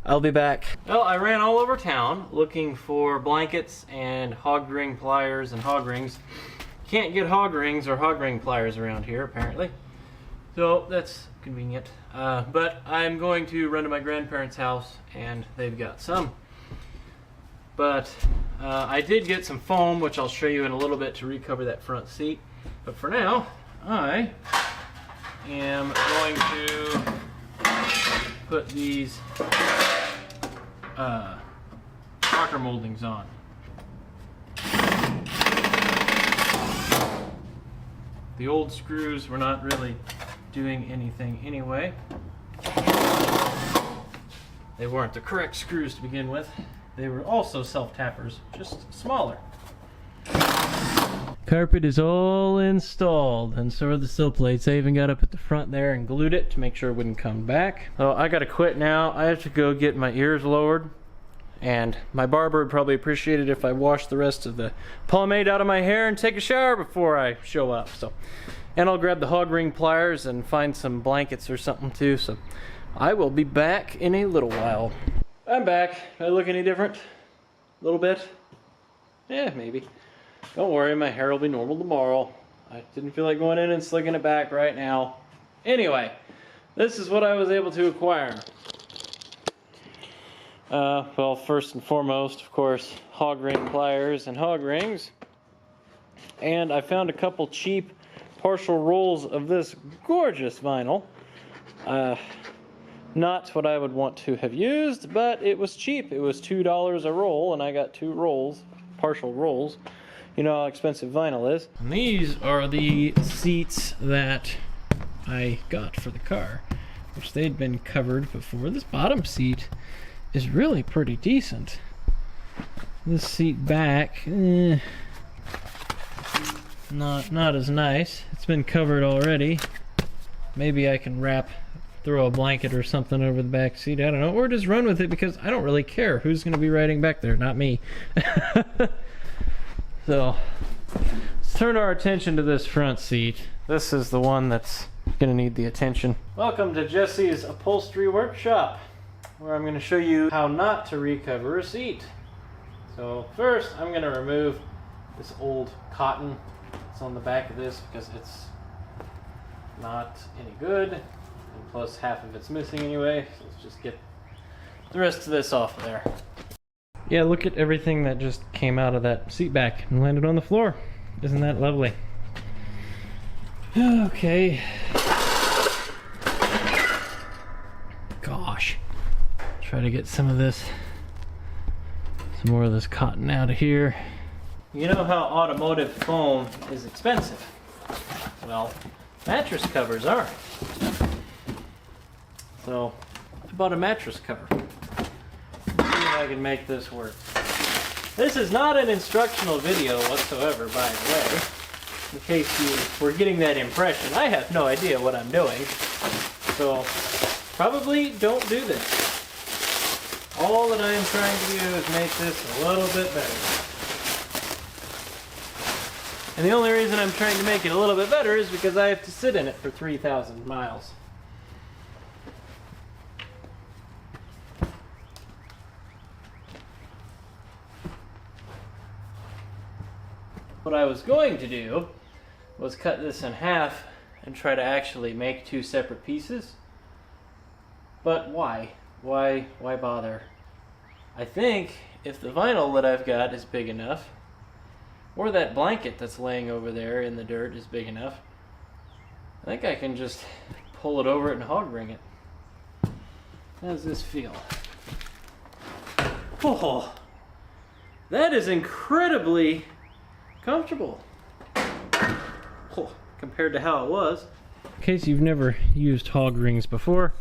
I'll be back. Well, I ran all over town looking for blankets and hog ring pliers and hog rings. Can't get hog rings or hog ring pliers around here, apparently. So that's convenient. But I'm going to run to my grandparents' house and they've got some. But I did get some foam, which I'll show you in a little bit, to recover that front seat. But for now, I am going to put these rocker moldings on. The old screws were not really doing anything anyway. They weren't the correct screws to begin with. They were also self-tappers, just smaller. Carpet is all installed, and so are the sill plates. I even got up at the front there and glued it to make sure it wouldn't come back. So I gotta quit now. I have to go get my ears lowered, and my barber would probably appreciate it if I washed the rest of the pomade out of my hair and take a shower before I show up. So, and I'll grab the hog ring pliers and find some blankets or something too. So I will be back in a little while. I'm back. Do I look any different? A little bit? Yeah, maybe. Don't worry, my hair will be normal tomorrow. I didn't feel like going in and slicking it back right now. Anyway, this is what I was able to acquire. Well, first and foremost, of course, hog ring pliers and hog rings. And I found a couple cheap partial rolls of this gorgeous vinyl. Not what I would want to have used, but it was cheap. It was $2 a roll, and I got 2 rolls, partial rolls. You know how expensive vinyl is. And these are the seats that I got for the car, which they'd been covered before. This bottom seat is really pretty decent. This seat back, not as nice. It's been covered already. Maybe I can throw a blanket or something over the back seat. I don't know, or just run with it because I don't really care who's going to be riding back there, not me. So let's turn our attention to this front seat. This is the one that's going to need the attention. Welcome to Jesse's Upholstery Workshop, where I'm going to show you how not to recover a seat. So first I'm going to remove this old cotton that's on the back of this because it's not any good, and plus half of it's missing anyway. So let's just get the rest of this off of there. Yeah, look at everything that just came out of that seat back and landed on the floor. Isn't that lovely? Okay. Gosh. Try to get some more of this cotton out of here. You know how automotive foam is expensive? Well, mattress covers aren't. So, I bought a mattress cover. I can make this work. This is not an instructional video whatsoever, by the way. In case you were getting that impression, I have no idea what I'm doing. So, probably don't do this. All that I am trying to do is make this a little bit better. And the only reason I'm trying to make it a little bit better is because I have to sit in it for 3,000 miles. What I was going to do was cut this in half and try to actually make 2 separate pieces. But why? Why bother? I think if the vinyl that I've got is big enough, or that blanket that's laying over there in the dirt is big enough, I think I can just pull it over it and hog ring it. How does this feel? Oh, that is incredibly comfortable. Oh, compared to how it was. In case you've never used hog rings before,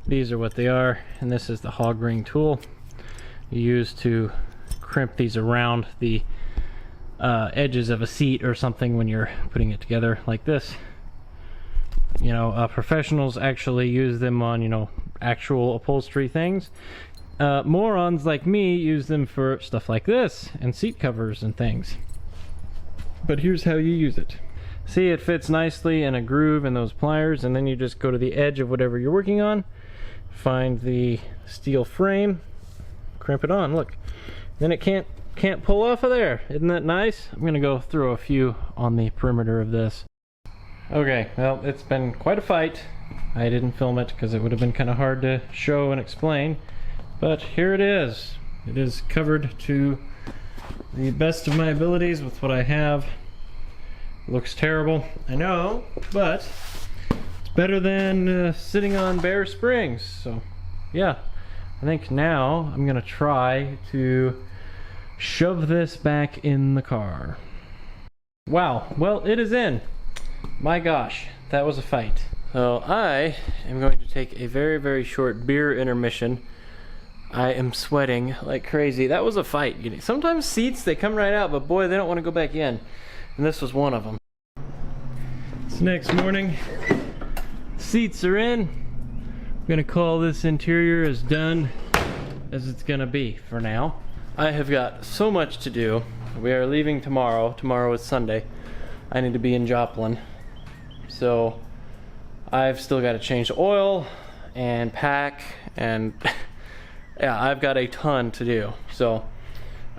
these are what they are, and this is the hog ring tool you use to crimp these around the edges of a seat or something when you're putting it together like this. You know, professionals actually use them on, you know, actual upholstery things. Morons like me use them for stuff like this and seat covers and things. But here's how you use it. See, it fits nicely in a groove in those pliers, and then you just go to the edge of whatever you're working on, find the steel frame, crimp it on, look. Then it can't pull off of there. Isn't that nice? I'm gonna go throw a few on the perimeter of this. Okay, well, it's been quite a fight. I didn't film it because it would have been kind of hard to show and explain, but here it is. It is covered to the best of my abilities with what I have. It looks terrible, I know, but it's better than sitting on bare springs. So yeah, I think now I'm gonna try to shove this back in the car. Wow, well, it is in. My gosh, that was a fight. So I am going to take a very, very short beer intermission. I am sweating like crazy. That was a fight. Sometimes seats, they come right out, but boy, they don't want to go back in. and this was one of them. It's next morning. Seats are in. I'm gonna call this interior as done as it's gonna be for now. I have got so much to do. We are leaving tomorrow. Tomorrow is Sunday. I need to be in Joplin. So I've still got to change the oil and pack, and yeah, I've got a ton to do. So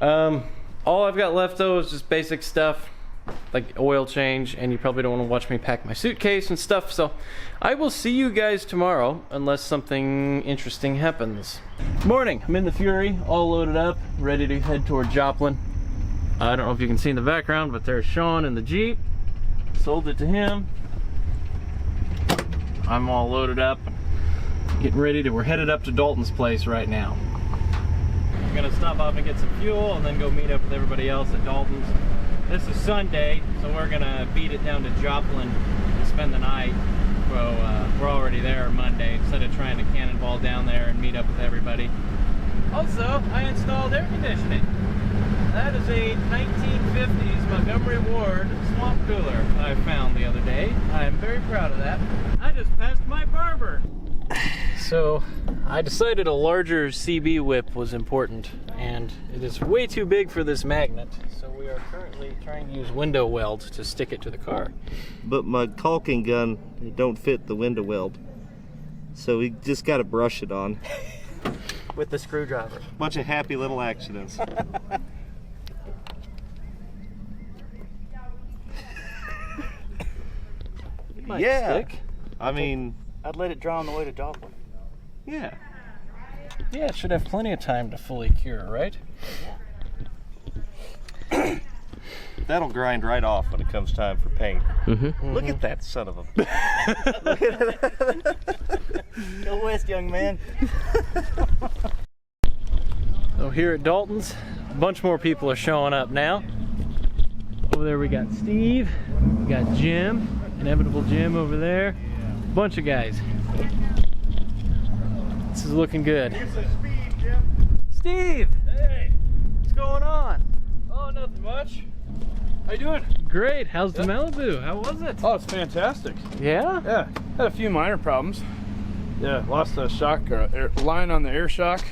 all I've got left though is just basic stuff like oil change, and you probably don't want to watch me pack my suitcase and stuff. So I will see you guys tomorrow unless something interesting happens. Morning, I'm in the Fury, all loaded up, ready to head toward Joplin. I don't know if you can see in the background, but there's Sean in the Jeep. Sold it to him. I'm all loaded up, getting ready to, we're headed up to Dalton's place right now. We're gonna stop off and get some fuel and then go meet up with everybody else at Dalton's. This is Sunday, so we're gonna beat it down to Joplin and spend the night. So we're already there Monday instead of trying to cannonball down there and meet up with everybody. Also, I installed air conditioning. That is a 1950s Montgomery Ward swamp cooler I found the other day. I am very proud of that. I just passed my barber. So I decided a larger CB whip was important, and it is way too big for this magnet. So we are currently trying to use window weld to stick it to the car. But my caulking gun, it don't fit the window weld. So we just got to brush it on. With the screwdriver. Bunch of happy little accidents. Yeah, stick. I mean, I'd let it dry on the way to Joplin. Yeah. Yeah, it should have plenty of time to fully cure, right? That'll grind right off when it comes time for paint. Mm-hmm. Look at that son of a... Go west, young man. So here at Dalton's, a bunch more people are showing up now. Over there we got Steve, we got Jim, Inevitable Jim over there. Bunch of guys. This is looking good. Steve! Hey! What's going on? Oh, nothing much. How you doing? Great. How's the Malibu? How was it? Oh, it's fantastic. Yeah? Yeah, had a few minor problems. Yeah, lost a shock or line on the air shock,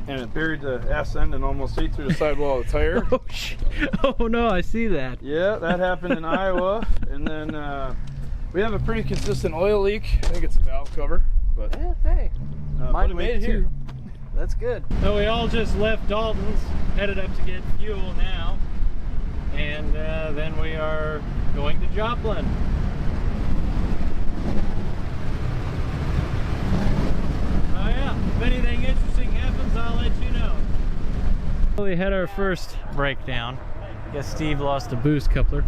and it buried the ass end and almost ate through the sidewall of the tire. Oh, oh no, I see that. Yeah, that happened in Iowa, and then we have a pretty consistent oil leak. I think it's a valve cover, but Yeah, hey. but it made it here. That's good. So we all just left Dalton's, headed up to get fuel now, and then we are going to Joplin. Oh yeah, if anything interesting happens, I'll let you know. We had our first breakdown. Guess Steve lost a boost coupler.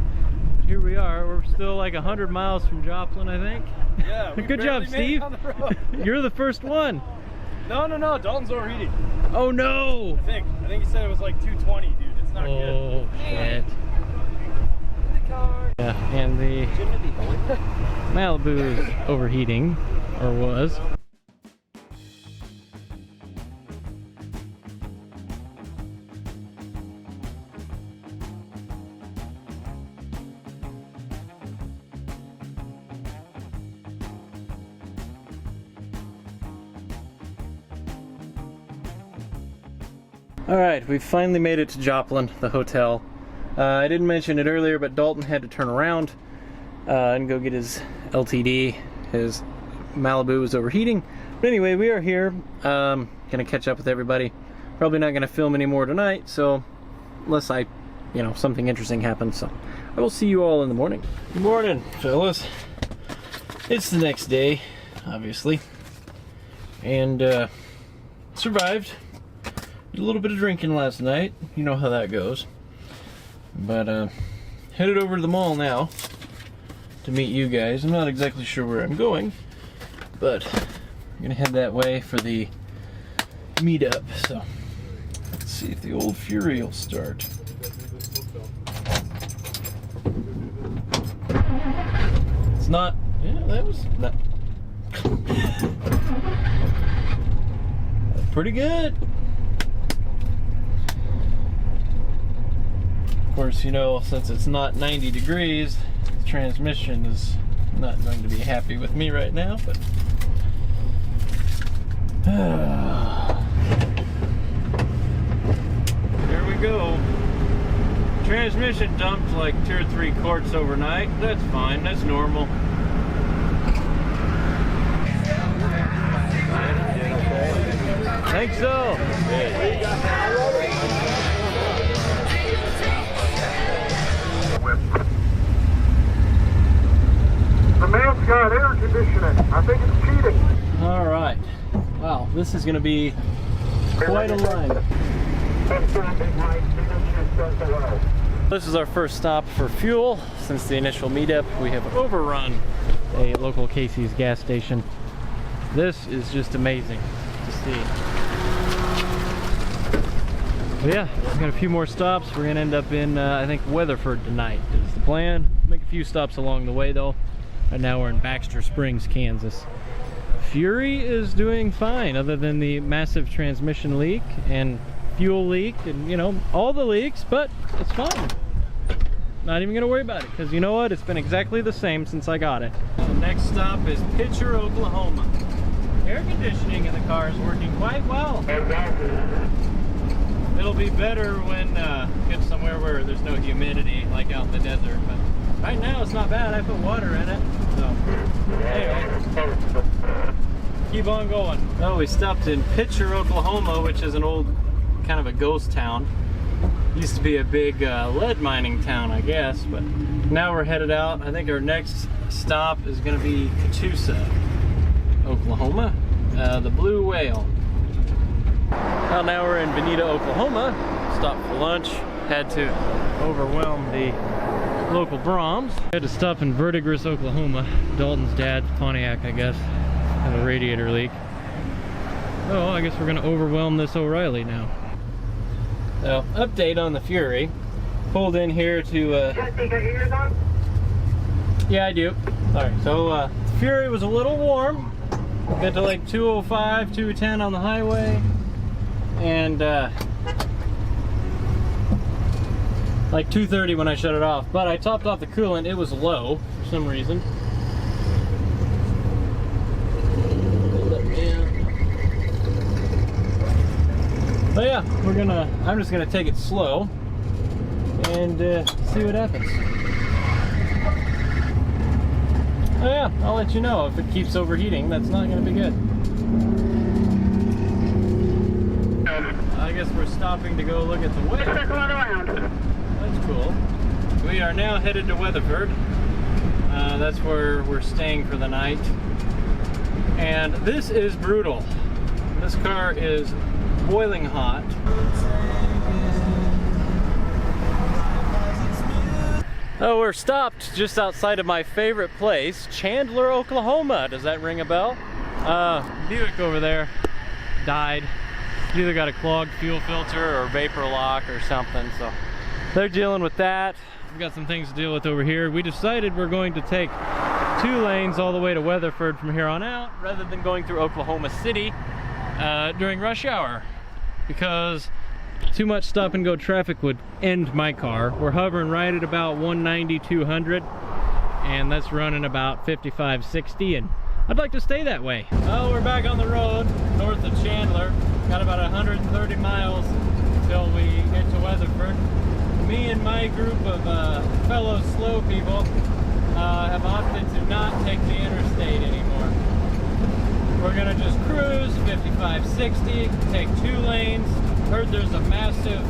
But here we are. We're still like 100 miles from Joplin, I think. Yeah, we Good job, barely made it Steve. on the road. You're the first one. No, Dalton's overheating. Oh no! I think he said it was like 220, dude. It's not good. Oh shit. Yeah, and the Malibu is overheating, or was. Alright, we've finally made it to Joplin, the hotel. I didn't mention it earlier, but Dalton had to turn around and go get his LTD. His Malibu was overheating. But anyway, we are here. Gonna catch up with everybody. Probably not gonna film any more tonight, so unless something interesting happens. So I will see you all in the morning. Good morning, fellas. It's the next day, obviously. And survived. Did a little bit of drinking last night. You know how that goes. But headed over to the mall now to meet you guys. I'm not exactly sure where I'm going, but I'm gonna head that way for the meetup. So let's see if the old Fury will start. It's not. Yeah, that was not. Pretty good. Of course, you know, since it's not 90 degrees, the transmission is not going to be happy with me right now, but here we go. Transmission dumped like 2 or 3 quarts overnight. That's fine, that's normal. Think so. The man's got air conditioning. I think it's cheating. All right. Wow, this is going to be quite a line. This is our first stop for fuel. Since the initial meetup, we have overrun a local Casey's gas station. This is just amazing to see. But yeah, we've got a few more stops. We're going to end up in, I think, Weatherford tonight is the plan. Make a few stops along the way though. Right now we're in Baxter Springs, Kansas. Fury is doing fine other than the massive transmission leak and fuel leak and, you know, all the leaks, but it's fine. Not even gonna worry about it because you know what? It's been exactly the same since I got it. The next stop is Pitcher, Oklahoma. Air conditioning in the car is working quite well. It'll be better when get somewhere where there's no humidity, like out in the desert. But right now it's not bad. I put water in it. So anyway, keep on going. Oh, we stopped in Pitcher, Oklahoma, which is an old kind of a ghost town. Used to be a big lead mining town, I guess, but now we're headed out. I think our next stop is going to be Catoosa, Oklahoma, the Blue Whale. Well, now we're in Bonita, Oklahoma. Stopped for lunch. Had to overwhelm the local Brahms. Had to stop in Verdigris, Oklahoma. Dalton's dad, Pontiac, I guess, had a radiator leak. Oh, I guess we're going to overwhelm this O'Reilly now. So, update on the Fury. Pulled in here to... You got your ears on? Yeah, I do. Alright, so Fury was a little warm. Got to like 205, 210 on the highway. And like 230 when I shut it off. But I topped off the coolant. It was low for some reason. But yeah, I'm just gonna take it slow and see what happens. Oh yeah, I'll let you know if it keeps overheating. That's not gonna be good. I guess we're stopping to go look at the weather. That's cool. We are now headed to Weatherford. That's where we're staying for the night. And this is brutal. This car is boiling hot. Oh, we're stopped just outside of my favorite place, Chandler, Oklahoma. Does that ring a bell? Buick over there died. Either got a clogged fuel filter or vapor lock or something, so they're dealing with that. We've got some things to deal with over here. We decided we're going to take 2 lanes all the way to Weatherford from here on out rather than going through Oklahoma City during rush hour, because too much stop and go traffic would end my car. We're hovering right at about 190, 200, and that's running about 55, 60, and I'd like to stay that way. Well, we're back on the road north of Chandler. Got about 130 miles until we get to Weatherford. Me and my group of fellow slow people have opted to not take the interstate anymore. We're gonna just cruise 55, 60, take 2 lanes. Heard there's a massive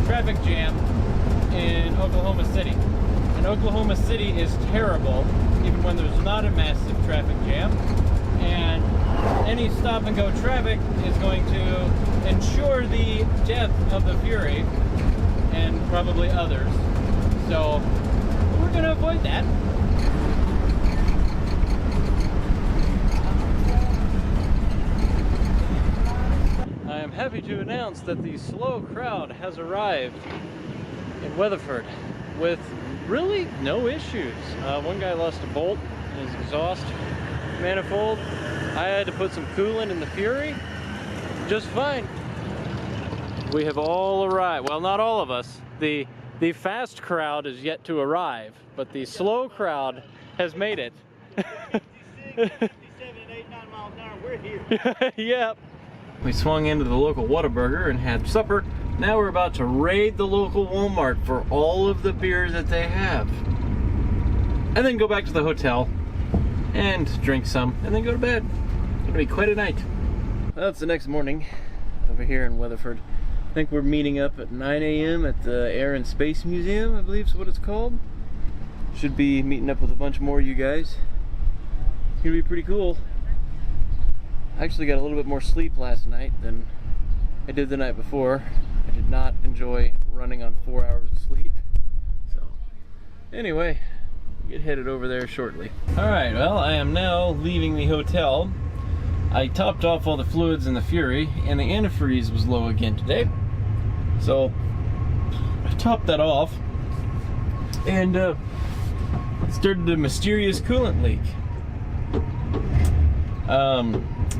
traffic jam in Oklahoma City. And Oklahoma City is terrible, even when there's not a massive traffic jam. And any stop and go traffic is going to ensure the death of the Fury and probably others. So we're gonna avoid that. I am happy to announce that the slow crowd has arrived in Weatherford with really no issues. One guy lost a bolt in his exhaust manifold. I had to put some coolant in the Fury. Just fine. We have all arrived. Well, not all of us. The The fast crowd is yet to arrive, but the slow crowd has made it. 57, 8, 9 miles an hour, we're here. Yep. We swung into the local Whataburger and had supper. Now we're about to raid the local Walmart for all of the beers that they have. And then go back to the hotel and drink some and then go to bed. It's gonna be quite a night. Well, it's the next morning over here in Weatherford. I think we're meeting up at 9 a.m. at the Air and Space Museum, I believe is what it's called. Should be meeting up with a bunch more of you guys. It's gonna be pretty cool. I actually got a little bit more sleep last night than I did the night before. I did not enjoy running on 4 hours of sleep. So, anyway, get headed over there shortly. Alright, well, I am now leaving the hotel. I topped off all the fluids in the Fury, and the antifreeze was low again today. So, I topped that off, and started a mysterious coolant leak.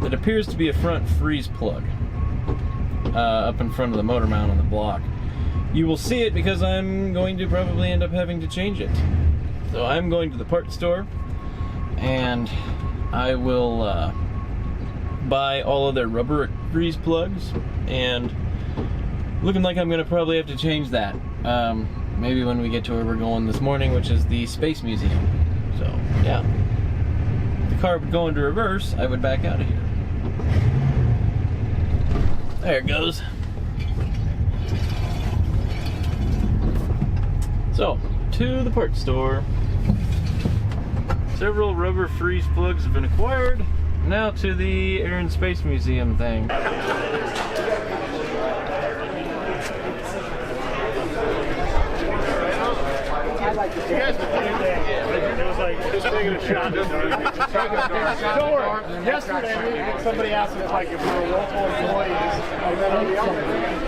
It appears to be a front freeze plug up in front of the motor mount on the block. You will see it because I'm going to probably end up having to change it. So I'm going to the parts store, and I will buy all of their rubber freeze plugs, and looking like I'm gonna probably have to change that. Maybe when we get to where we're going this morning, which is the Space Museum. So, yeah. If the car would go into reverse, I would back out of here. There it goes. So, to the parts store. Several rubber freeze plugs have been acquired. Now to the Air and Space Museum thing. You guys were doing that. It was like just taking a shot. Don't worry. Yesterday, somebody asked us like if we were local employees, and then on the other hand,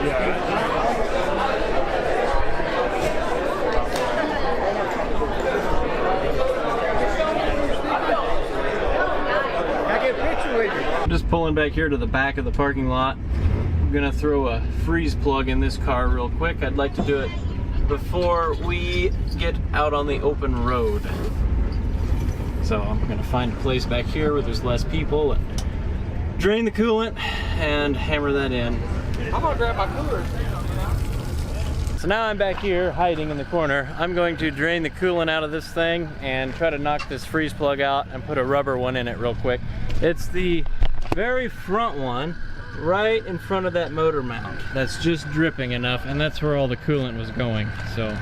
I get a picture with you. I'm just pulling back here to the back of the parking lot. I'm gonna throw a freeze plug in this car real quick. I'd like to do it before we get out on the open road. So I'm gonna find a place back here where there's less people and drain the coolant and hammer that in. I'm gonna grab my cooler. So now I'm back here hiding in the corner. I'm going to drain the coolant out of this thing and try to knock this freeze plug out and put a rubber one in it real quick. It's the very front one, right in front of that motor mount. That's just dripping enough, and that's where all the coolant was going. So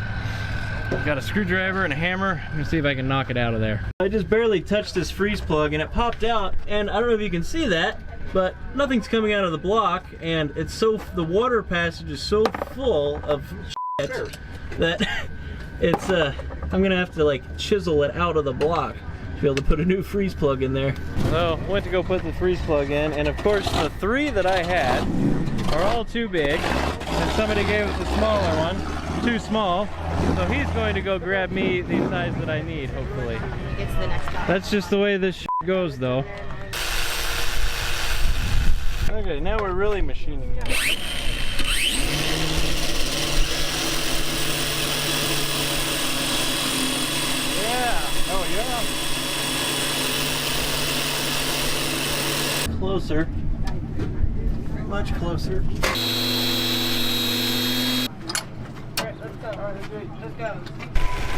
I've got a screwdriver and a hammer. I'm gonna see if I can knock it out of there. I just barely touched this freeze plug and it popped out, and I don't know if you can see that, but nothing's coming out of the block, and it's the water passage is so full of shit that it's I'm gonna have to like chisel it out of the block to be able to put a new freeze plug in there. So went to go put the freeze plug in, and of course the 3 that I had are all too big, and somebody gave us a smaller one, too small. So he's going to go grab me the size that I need, hopefully. It's the next guy. That's just the way this shit goes, though. Okay, now we're really machining it. Yeah. Oh yeah. Closer. Much closer.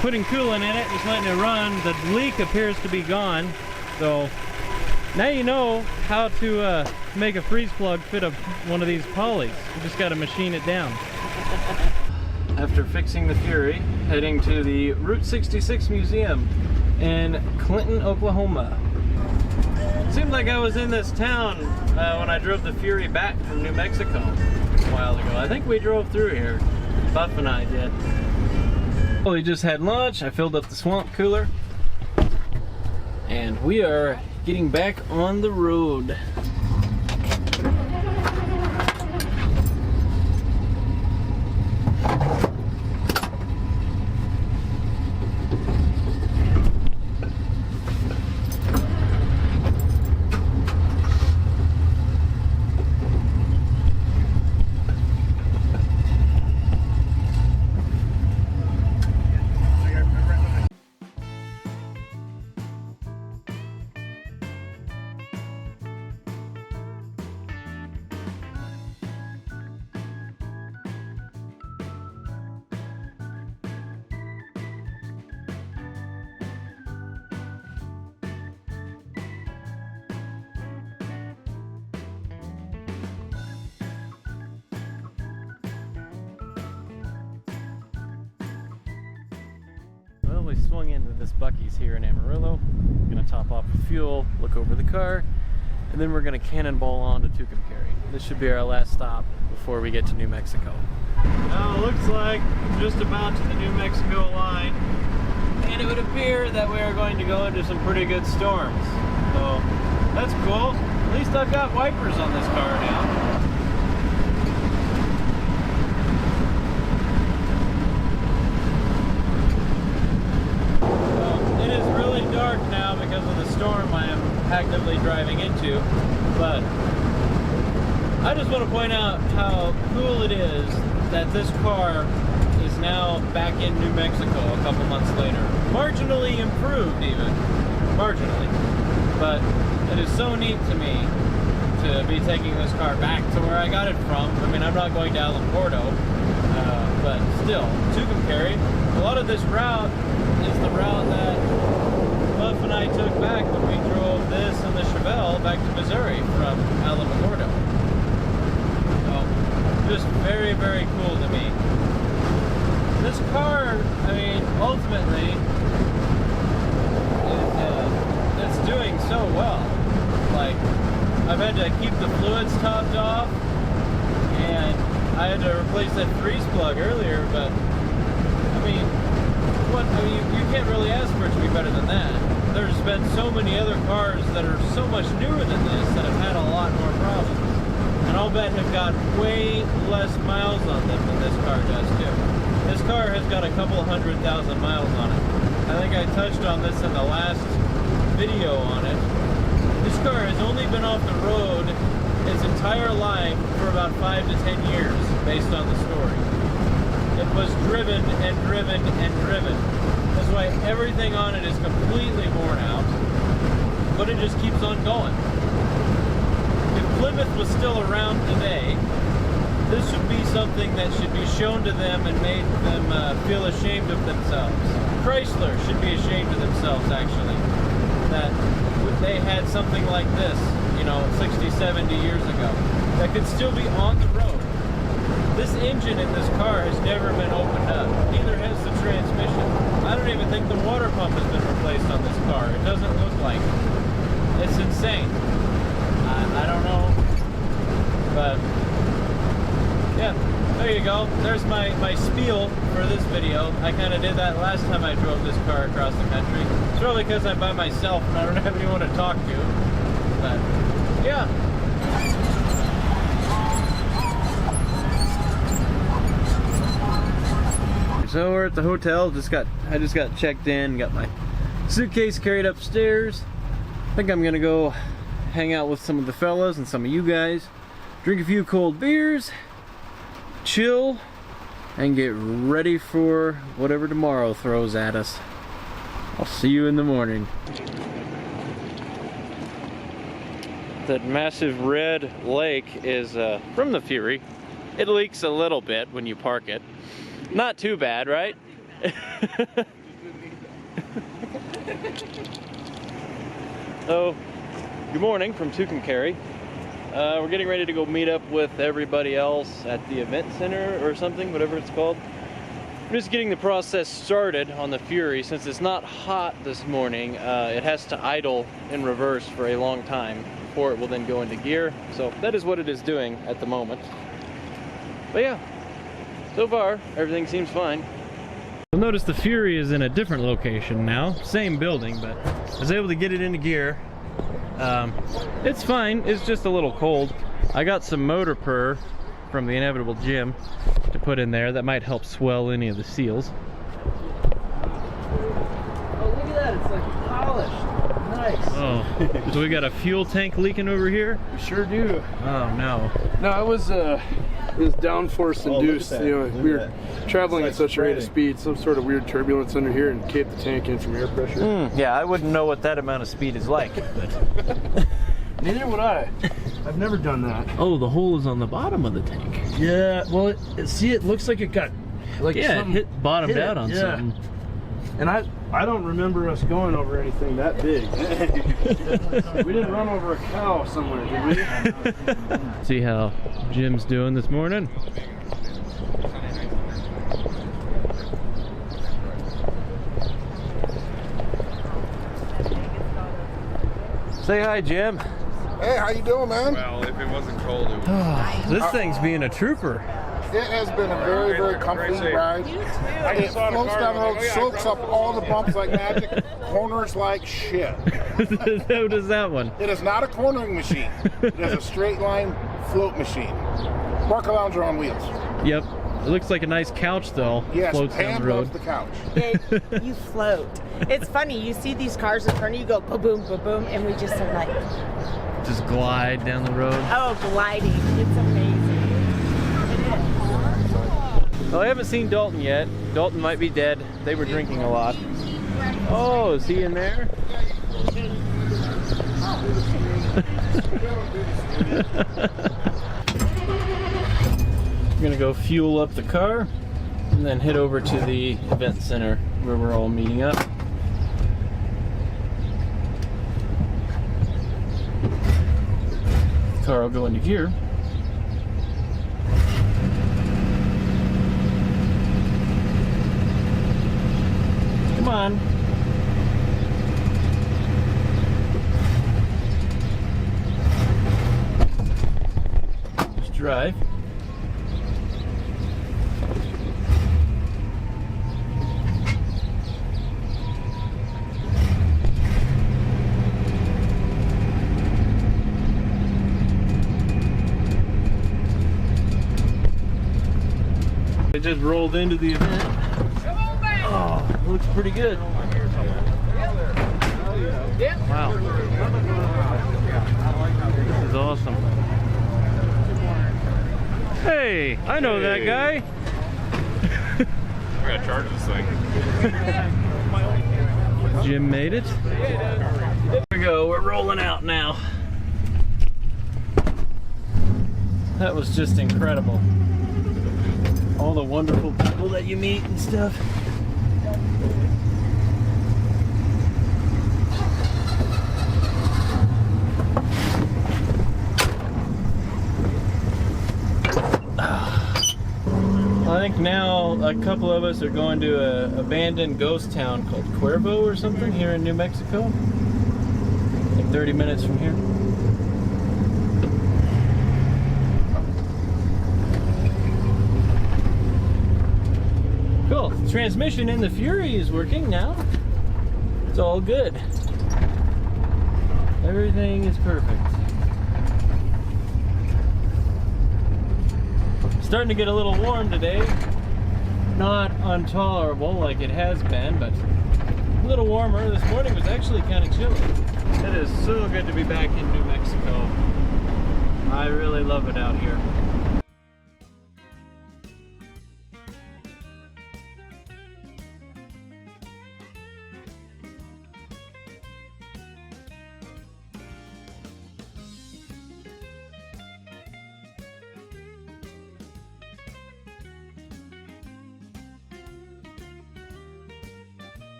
Putting coolant in it, just letting it run. The leak appears to be gone. So now you know how to make a freeze plug fit one of these polys. You just got to machine it down. After fixing the Fury, heading to the Route 66 Museum in Clinton, Oklahoma. Seemed like I was in this town when I drove the Fury back from New Mexico a while ago. I think we drove through here. Buff and I did. Well, we just had lunch. I filled up the swamp cooler. And we are getting back on the road. actually swung into this Buc-ee's here in Amarillo. I'm gonna top off with fuel, look over the car, and then we're gonna cannonball on to Tucumcari. This should be our last stop before we get to New Mexico. Now it looks like just about to the New Mexico line, and it would appear that we are going to go into some pretty good storms. So that's cool. At least I've got wipers on this car now. Dark now because of the storm I am actively driving into, but I just want to point out how cool it is that this car is now back in New Mexico a couple months later. Marginally improved even, marginally, but it is so neat to me to be taking this car back to where I got it from. I mean, I'm not going to Alamogordo, but still, Tucumcari. A lot of this route is the route that Buff and I took back when we drove this and the Chevelle back to Missouri from Alamogordo. So, just very, very cool to me. This car, I mean, ultimately, it's doing so well. Like, I've had to keep the fluids topped off, and I had to replace that freeze plug earlier, but, I mean, you can't really ask for it to be better than that. There's been so many other cars that are so much newer than this that have had a lot more problems. And I'll bet have got way less miles on them than this car does too. This car has got a couple 100,000 miles on it. I think I touched on this in the last video on it. This car has only been off the road its entire life for about 5 to 10 years, based on the story. It was driven and driven and driven. That's why everything on it is completely worn out, but it just keeps on going. If Plymouth was still around today, this would be something that should be shown to them and made them feel ashamed of themselves. Chrysler should be ashamed of themselves, actually, that they had something like this, you know, 60, 70 years ago, that could still be on the road. This engine in this car has never been opened up. Neither has the transmission. I don't even think the water pump has been replaced on this car. It doesn't look like it. It's insane. I don't know. But, yeah, there you go. There's my spiel for this video. I kind of did that last time I drove this car across the country. It's probably because I'm by myself and I don't have anyone to talk to. But, yeah. So we're at the hotel. I just got checked in, got my suitcase carried upstairs. I think I'm gonna go hang out with some of the fellas and some of you guys, drink a few cold beers, chill, and get ready for whatever tomorrow throws at us. I'll see you in the morning. That massive red lake is from the Fury. It leaks a little bit when you park it. Not too bad, right? So, good morning from Tucumcari. We're getting ready to go meet up with everybody else at the event center or something, whatever it's called. I'm just getting the process started on the Fury. Since it's not hot this morning, it has to idle in reverse for a long time before it will then go into gear. So that is what it is doing at the moment. But yeah. So far, everything seems fine. You'll notice the Fury is in a different location now. Same building, but I was able to get it into gear. It's fine, it's just a little cold. I got some motor purr from the Inevitable Gym to put in there. That might help swell any of the seals. Oh, look at that, it's like polished. Nice. Oh, so we got a fuel tank leaking over here? We sure do. Oh, no. No, it was downforce induced. You know, we were traveling at such a rate of speed, some sort of weird turbulence under here, and caved the tank in from air pressure. Yeah, I wouldn't know what that amount of speed is like. Neither would I. I've never done that. Oh, the hole is on the bottom of the tank. Yeah, well, see, it looks like it got like it bottomed out on something. And I don't remember us going over anything that big. We didn't run over a cow somewhere, did we? See how Jim's doing this morning. Say hi, Jim. Hey, how you doing, man? Well, if it wasn't cold, it would. This thing's being a trooper. It has been a very, very comfy ride. It floats down the road, soaks up all the bumps like magic, corners like shit. So does that one. It is not a cornering machine. It is a straight line float machine. Parker Lounger on wheels. Yep. It looks like a nice couch, though. Yes, Floats down Pam the road. loves the couch. You float. It's funny, you see these cars in front of you go ba-boom, ba-boom, and we just are like, Just glide down the road. oh, gliding. It's amazing. Well, I haven't seen Dalton yet. Dalton might be dead. They were drinking a lot. Oh, is he in there? I'm gonna go fuel up the car and then head over to the event center where we're all meeting up. The car will go into gear. Come on. Just drive. They just rolled into the event. Oh, looks pretty good. Wow. This is awesome. Hey, I know that guy. I gotta charge this thing. Jim made it. There we go, we're rolling out now. That was just incredible. All the wonderful people that you meet and stuff. I think now a couple of us are going to an abandoned ghost town called Cuervo or something here in New Mexico. Like 30 minutes from here. Cool. Transmission in the Fury is working now. It's all good. Everything is perfect. Starting to get a little warm today. Not intolerable like it has been, but a little warmer. This morning was actually kind of chilly. It is so good to be back in New Mexico. I really love it out here.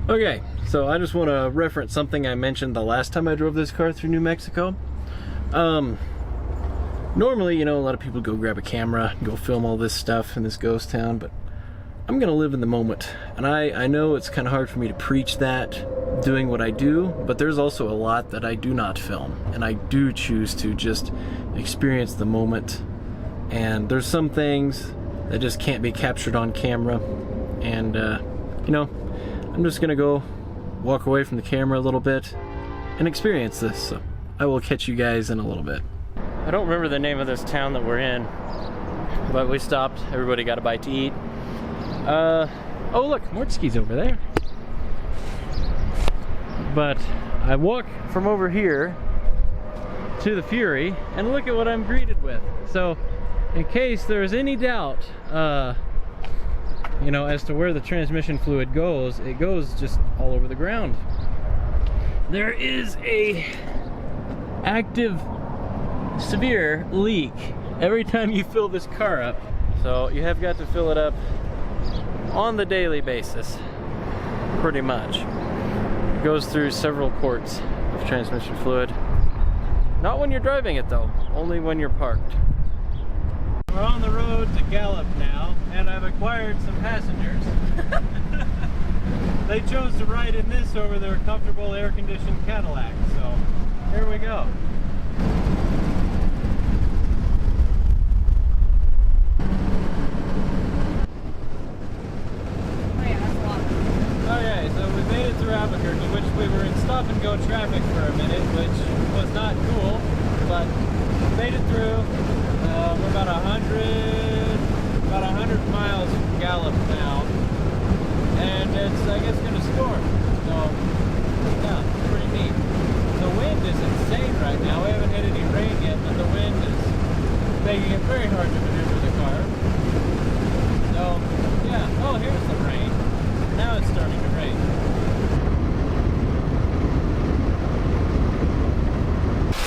Okay, so I just want to reference something I mentioned the last time I drove this car through New Mexico. Normally, you know, a lot of people go grab a camera, go film all this stuff in this ghost town, but I'm gonna live in the moment. And I know it's kind of hard for me to preach that, doing what I do, but there's also a lot that I do not film, and I do choose to just experience the moment. And there's some things that just can't be captured on camera, and you know, I'm just gonna go walk away from the camera a little bit and experience this. So I will catch you guys in a little bit. I don't remember the name of this town that we're in, but we stopped. Everybody got a bite to eat. Oh look, Mortski's over there. But I walk from over here to the Fury, and look at what I'm greeted with. So in case there's any doubt, you know, as to where the transmission fluid goes, it goes just all over the ground. There is a active, severe leak every time you fill this car up. So you have got to fill it up on the daily basis, pretty much. It goes through several quarts of transmission fluid. Not when you're driving it though, only when you're parked. We're on the road to Gallup now, and I've acquired some passengers. They chose to ride in this over their comfortable air-conditioned Cadillac, so here we go. Okay, so we made it through Albuquerque, which we were in stop-and-go traffic for a minute, which was not cool, but made it through. We're about 100 miles from Gallup now, and it's, I guess, going to storm. So, yeah, pretty neat. The wind is insane right now. We haven't hit any rain yet, but the wind is making it very hard to maneuver the car. So, yeah. Oh, here's the rain. Now it's starting to rain.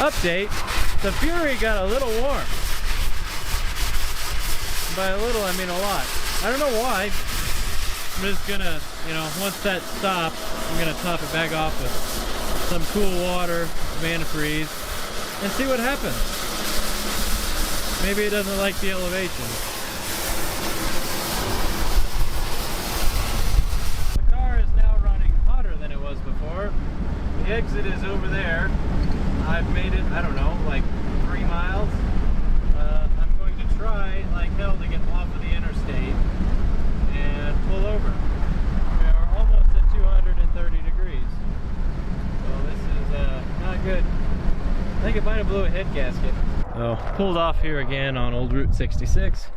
Update, the Fury got a little warm. By a little, I mean a lot. I don't know why. I'm just gonna, you know, once that stops, I'm gonna top it back off with some cool water, some antifreeze, and see what happens. Maybe it doesn't like the elevation. The car is now running hotter than it was before. The exit is over there. I've made it, I don't know, like 3 miles. I'm going to try like hell to get off of the interstate and pull over. We are almost at 230 degrees. So this is not good. I think it might have blew a head gasket. Oh, pulled off here again on old Route 66.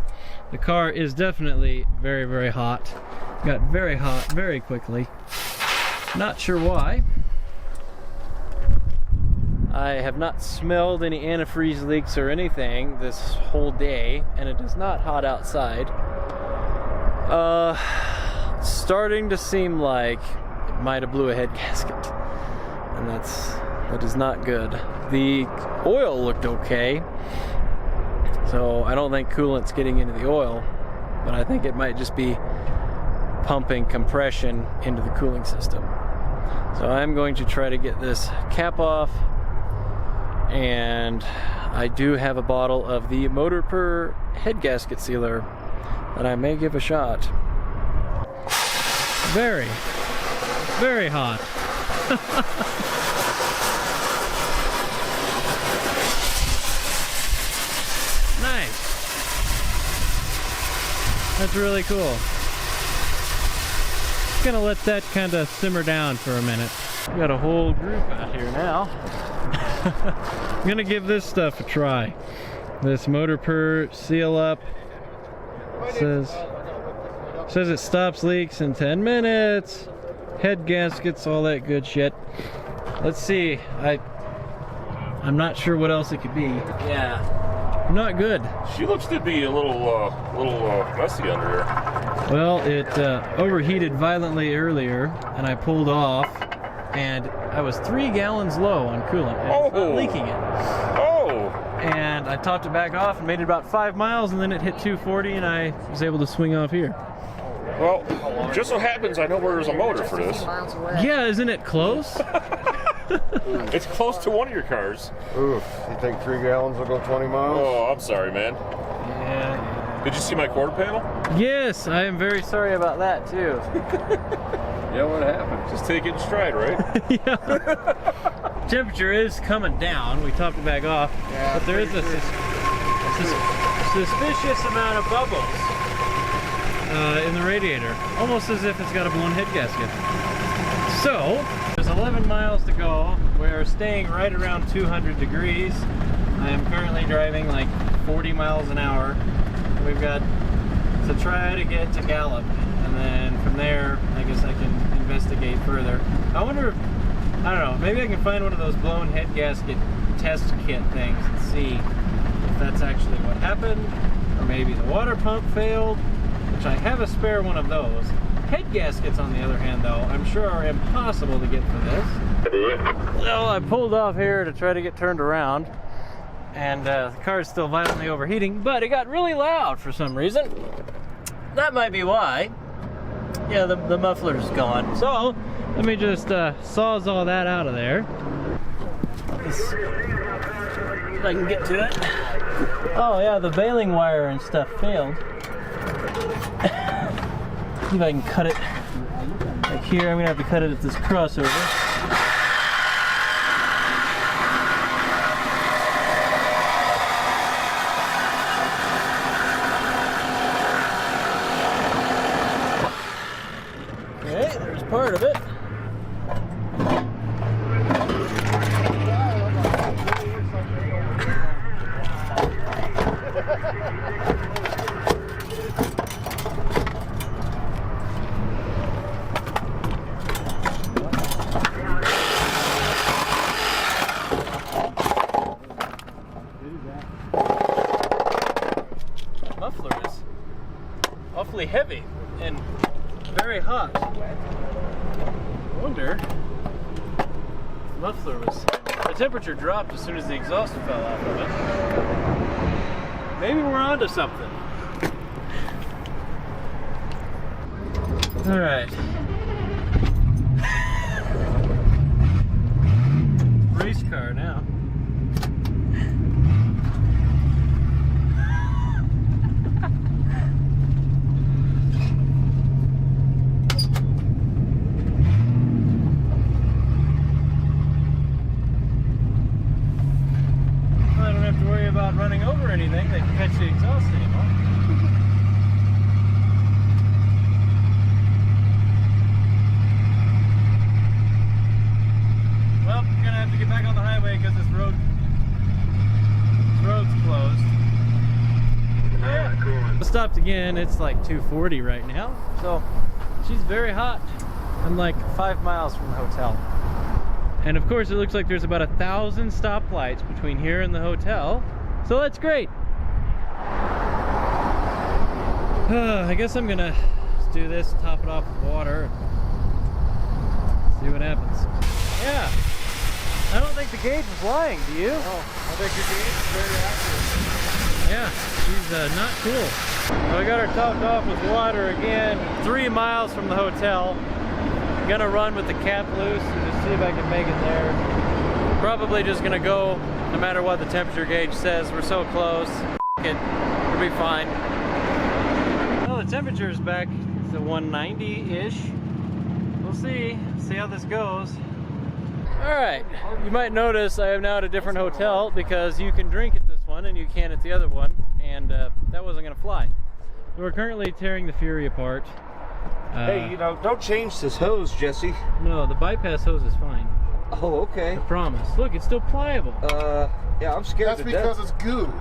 The car is definitely very, very hot. Got very hot very quickly. Not sure why. I have not smelled any antifreeze leaks or anything this whole day, and it is not hot outside. Starting to seem like it might have blew a head gasket, and that is not good. The oil looked okay, so I don't think coolant's getting into the oil, but I think it might just be pumping compression into the cooling system. So I'm going to try to get this cap off, and I do have a bottle of the Motor Per head gasket sealer that I may give a shot. Very, very hot. Nice. That's really cool. Just gonna let that kind of simmer down for a minute. We got a whole group out here now. I'm gonna give this stuff a try. This Motor Per Seal Up says it stops leaks in 10 minutes. Head gaskets, all that good shit. Let's see. I'm not sure what else it could be. Yeah, not good. She looks to be a little messy under here. Well, it overheated violently earlier, and I pulled off, and I was 3 gallons low on coolant, and it's not leaking it. Oh! And I topped it back off and made it about 5 miles, and then it hit 240, and I was able to swing off here. Well, just so happens I know where there's a motor for this. Yeah, isn't it close? It's close to one of your cars. Oof, you think 3 gallons will go 20 miles? Oh, I'm sorry, man. Yeah. Did you see my quarter panel? Yes, I am very sorry about that, too. Yeah, what happened? Just take it in stride, right? Yeah. Temperature is coming down. We topped it back off, but there is a suspicious amount of bubbles in the radiator, almost as if it's got a blown head gasket. So there's 11 miles to go. We're staying right around 200 degrees. I am currently driving like 40 miles an hour. We've got to try to get to Gallup, and then from there I guess I can investigate further. I wonder if, I don't know, maybe I can find one of those blown head gasket test kit things and see if that's actually what happened, or maybe the water pump failed, which I have a spare one of those. Head gaskets, on the other hand, though, I'm sure are impossible to get for this. Well, I pulled off here to try to get turned around, and the car is still violently overheating, but it got really loud for some reason. That might be why. Yeah, the muffler's gone. So let me just sawzall that out of there. if I can get to it. Oh yeah, the baling wire and stuff failed. See if I can cut it like here. I'm gonna have to cut it at this crossover. Okay, there's part of it. Muffler is awfully heavy and very hot. I wonder if the muffler was... The temperature dropped as soon as the exhaust fell off of it. Maybe we're onto something. All right. Race car now. I don't have to worry about running over anything that can catch the exhaust anymore. Well, we're gonna have to get back on the highway because this road's closed. Yeah. Stopped again. It's like 2:40 right now, so she's very hot. I'm like 5 miles from the hotel. And of course it looks like there's about 1,000 stoplights between here and the hotel. So that's great. I guess I'm gonna just do this, top it off with water, see what happens. Yeah, I don't think the gauge was lying, do you? Oh, I think your gauge is very accurate. Yeah, she's not cool. So I got her topped off with water again, 3 miles from the hotel. I'm gonna run with the cap loose and just see if I can make it there. Probably just gonna go no matter what the temperature gauge says. We're so close. F it, we'll be fine. Well, the temperature is back to 190-ish. We'll see how this goes. All right, you might notice I am now at a different hotel because you can drink at this one and you can't at the other one, and that wasn't gonna fly. So we're currently tearing the Fury apart. Hey, you know, don't change this hose, Jesse. No, the bypass hose is fine. Oh, okay. I promise. Look, it's still pliable. Yeah, I'm scared That's to because death. it's goo.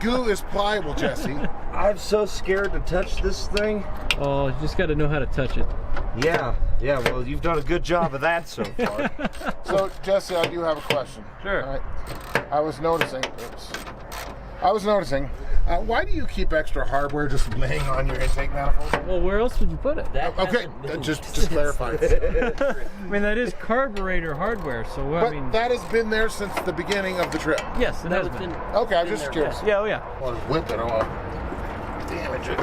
Goo is pliable, Jesse. I'm so scared to touch this thing. Oh, you just got to know how to touch it. Yeah, well, you've done a good job of that so far. So, Jesse, I do have a question. Sure. All right. I was noticing, why do you keep extra hardware just laying on your intake manifold? Well, where else would you put it? Okay, just clarify. I mean, that is carburetor hardware, so But I mean... that has been there since the beginning of the trip. Yes, it has been. Okay, I'm just curious. Yeah, oh yeah. Well, whip it, damage it.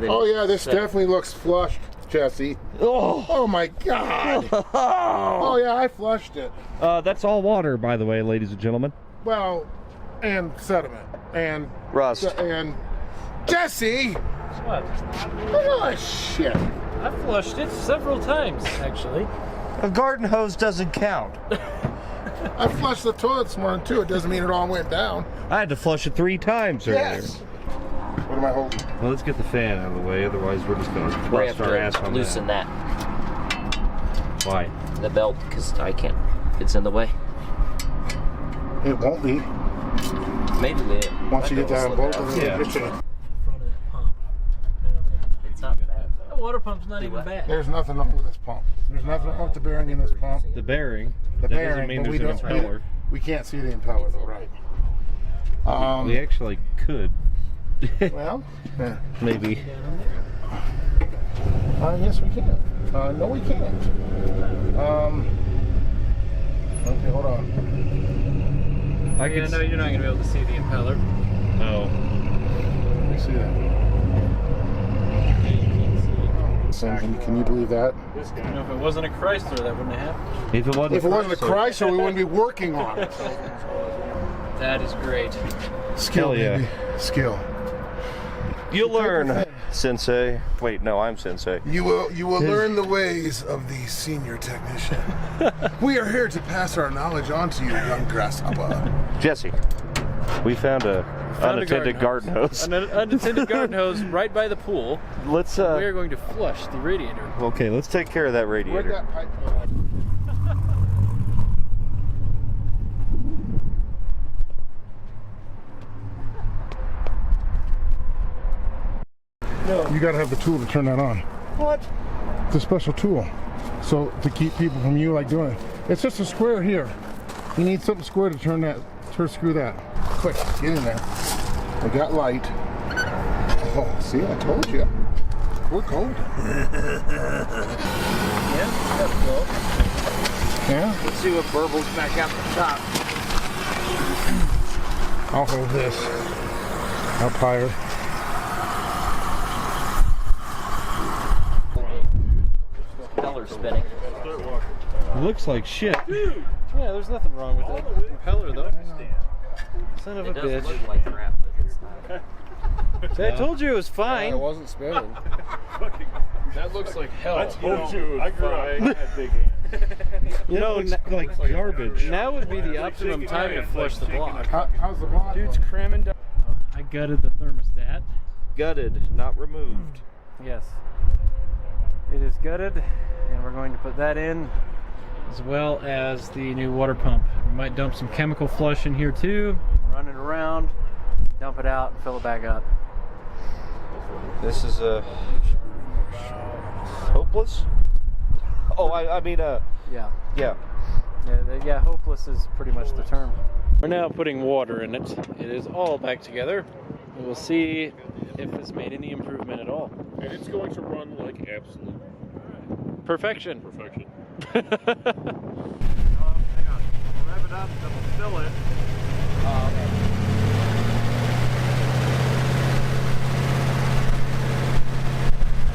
Oh yeah, this definitely looks flushed, Jesse. Oh my God. Oh yeah, I flushed it. That's all water, by the way, ladies and gentlemen. Well, and sediment and Rust. and Jesse. What? Look at all that shit. I flushed it several times, actually. A garden hose doesn't count. I flushed the toilet this morning too. It doesn't mean it all went down. I had to flush it 3 times earlier. Yes. What am I holding? Well, let's get the fan out of the way, otherwise we're just going to bust our ass on loosen that. Why? The belt, because I can't. It's in the way. It won't be. Maybe it. Once you get that on both of them, Yeah. it should. In front of that pump. It's not bad. That water pump's not even bad. There's nothing wrong with this pump. There's nothing wrong with the bearing in this pump. The bearing. The That bearing, doesn't mean but we there's an don't. impeller. We can't see the impeller though, right? We actually could. Well, yeah. Maybe. Yes, we can. No, we can't. Okay, hold on. I Yeah, could no, you're not going to be able to see the impeller. Oh. Let me see that. Can you believe that? You know, if it wasn't a Chrysler, that wouldn't have happened. If it wasn't a Chrysler, we wouldn't be working on it. That is great. Skill, Hell yeah. baby. Skill. You'll learn, Sensei. Wait, no, I'm Sensei. You will learn the ways of the senior technician. We are here to pass our knowledge on to you, young grasshopper. Jesse, we found a unattended garden hose. An unattended garden hose right by the pool. Let's We are going to flush the radiator. okay, let's take care of that Where'd radiator. that pipe go? You gotta have the tool to turn that on. What? It's a special tool. So to keep people from you like doing it. It's just a square here. You need something square to screw that. Quick, get in there. I got light. Oh, see, I told you. We're cold. Yeah, that's cool. Yeah? Let's see what burbles back out the top. I'll hold this up higher. Propeller spinning. It looks like shit. Yeah, there's nothing wrong with it. Propeller though. Son of a It does bitch. look like crap, but it's not. See, I told you it was fine. wasn't spinning. That looks like hell. I told you. I grew up. I had big hands. You know, like garbage. now would be the optimum time to flush the block. How's the block? Dude's cramming down. I gutted the thermostat. Gutted, not removed. Yes. It is gutted, and we're going to put that in, as well as the new water pump. We might dump some chemical flush in here too, run it around, dump it out, and fill it back up. This is hopeless. Oh, I mean, Yeah. yeah. Yeah, hopeless is pretty much the term. We're now putting water in it. It is all back together. We will see if it's made any improvement at all. And it's going to run like absolute Perfection. perfection. Hang on. We'll rev it up, then we'll fill it.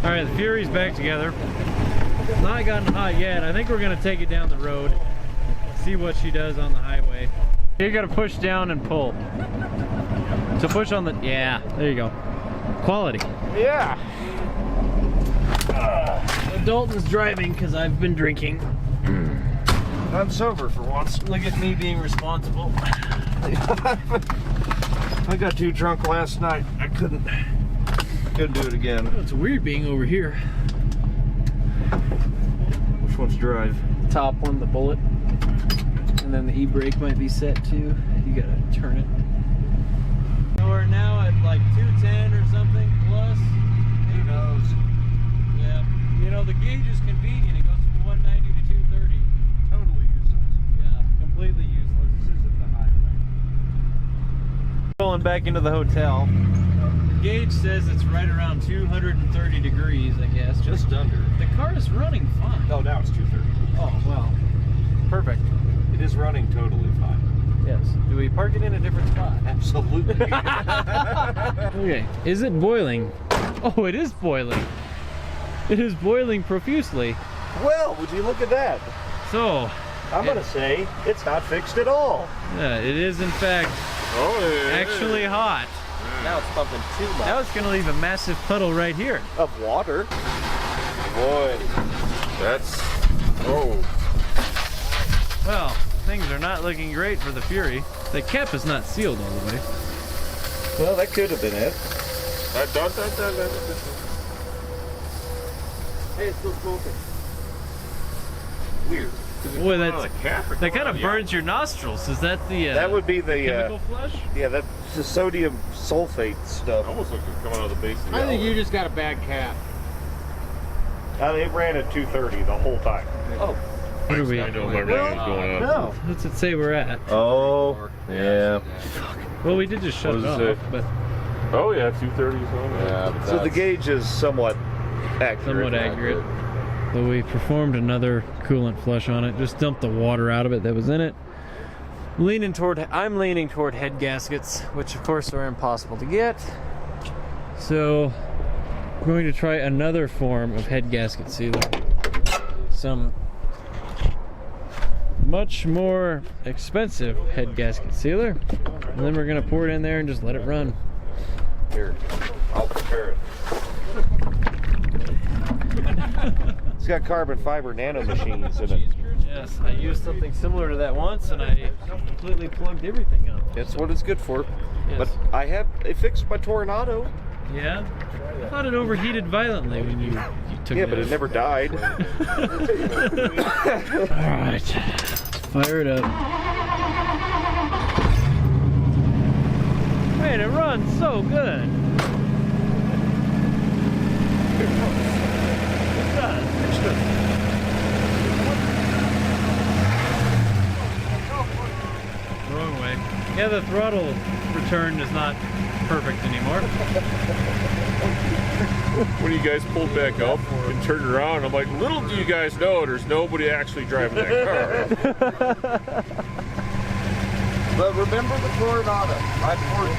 All right, the Fury's back together. It's not gotten hot yet. I think we're gonna take it down the road, see what she does on the highway. You gotta push down and pull. So push on the, yeah, there you go. Quality. Yeah. Dalton's driving because I've been drinking. I'm sober for once. Look at me being responsible. I got too drunk last night. I couldn't do it again. It's weird being over here. Which one's drive? The top one, the bullet. And then the e-brake might be set too. You gotta turn it. So we're now at like 210 or something plus. Who knows? Yeah. You know, the gauge is convenient. It goes from 190 to 230. Totally useless. Yeah, completely useless. This isn't the highway. Going back into the hotel. The gauge says it's right around 230 degrees, I guess. Just under. The car is running fine. No, now it's 230. Oh, well. Perfect. It is running totally fine. Yes. Do we park it in a different spot? Absolutely. Okay. Is it boiling? Oh, it is boiling. It is boiling profusely. Well, would you look at that? So, I'm gonna say it's not fixed at all. yeah, it is in fact actually hot. Now it's pumping too much. Now it's gonna leave a massive puddle right here. Of water. Boy, that's Well, things are not looking great for the Fury. The cap is not sealed all the way. Well, that could have been it. Hey, it's still smoking. weird. Boy, that kind of burns your nostrils. Is that the That would be the chemical flush? yeah, that's the sodium sulfate stuff. Almost like it's coming out of the base of the I think elevator. you just got a bad cap. It ran at 230 the whole time. Oh. What are we I at? know my rating's going up. No. What's it say we're at? Oh, yeah. Well, we did just shut What it does off, it say? but Oh yeah, 230 or something. Yeah, but So the gauge is somewhat accurate. somewhat accurate. But we performed another coolant flush on it. Just dumped the water out of it that was in it. I'm leaning toward head gaskets, which of course are impossible to get. So We're going to try another form of head gasket sealer. Some much more expensive head gasket sealer. And then we're going to pour it in there and just let it run. Here, I'll prepare it. It's got carbon fiber nano machines in it. Yes, I used something similar to that once and I completely plugged everything up. That's what it's good for. Yes. But it fixed my Tornado. Yeah? I thought it overheated violently when you took it. Yeah, but it never died. Alright, let's fire it up. Man, it runs so good. It does. Wrong way. Yeah, the throttle return is not perfect anymore. When you guys pulled back up and turned around, I'm like, little do you guys know, there's nobody actually driving that car. But remember the Tornado. I poured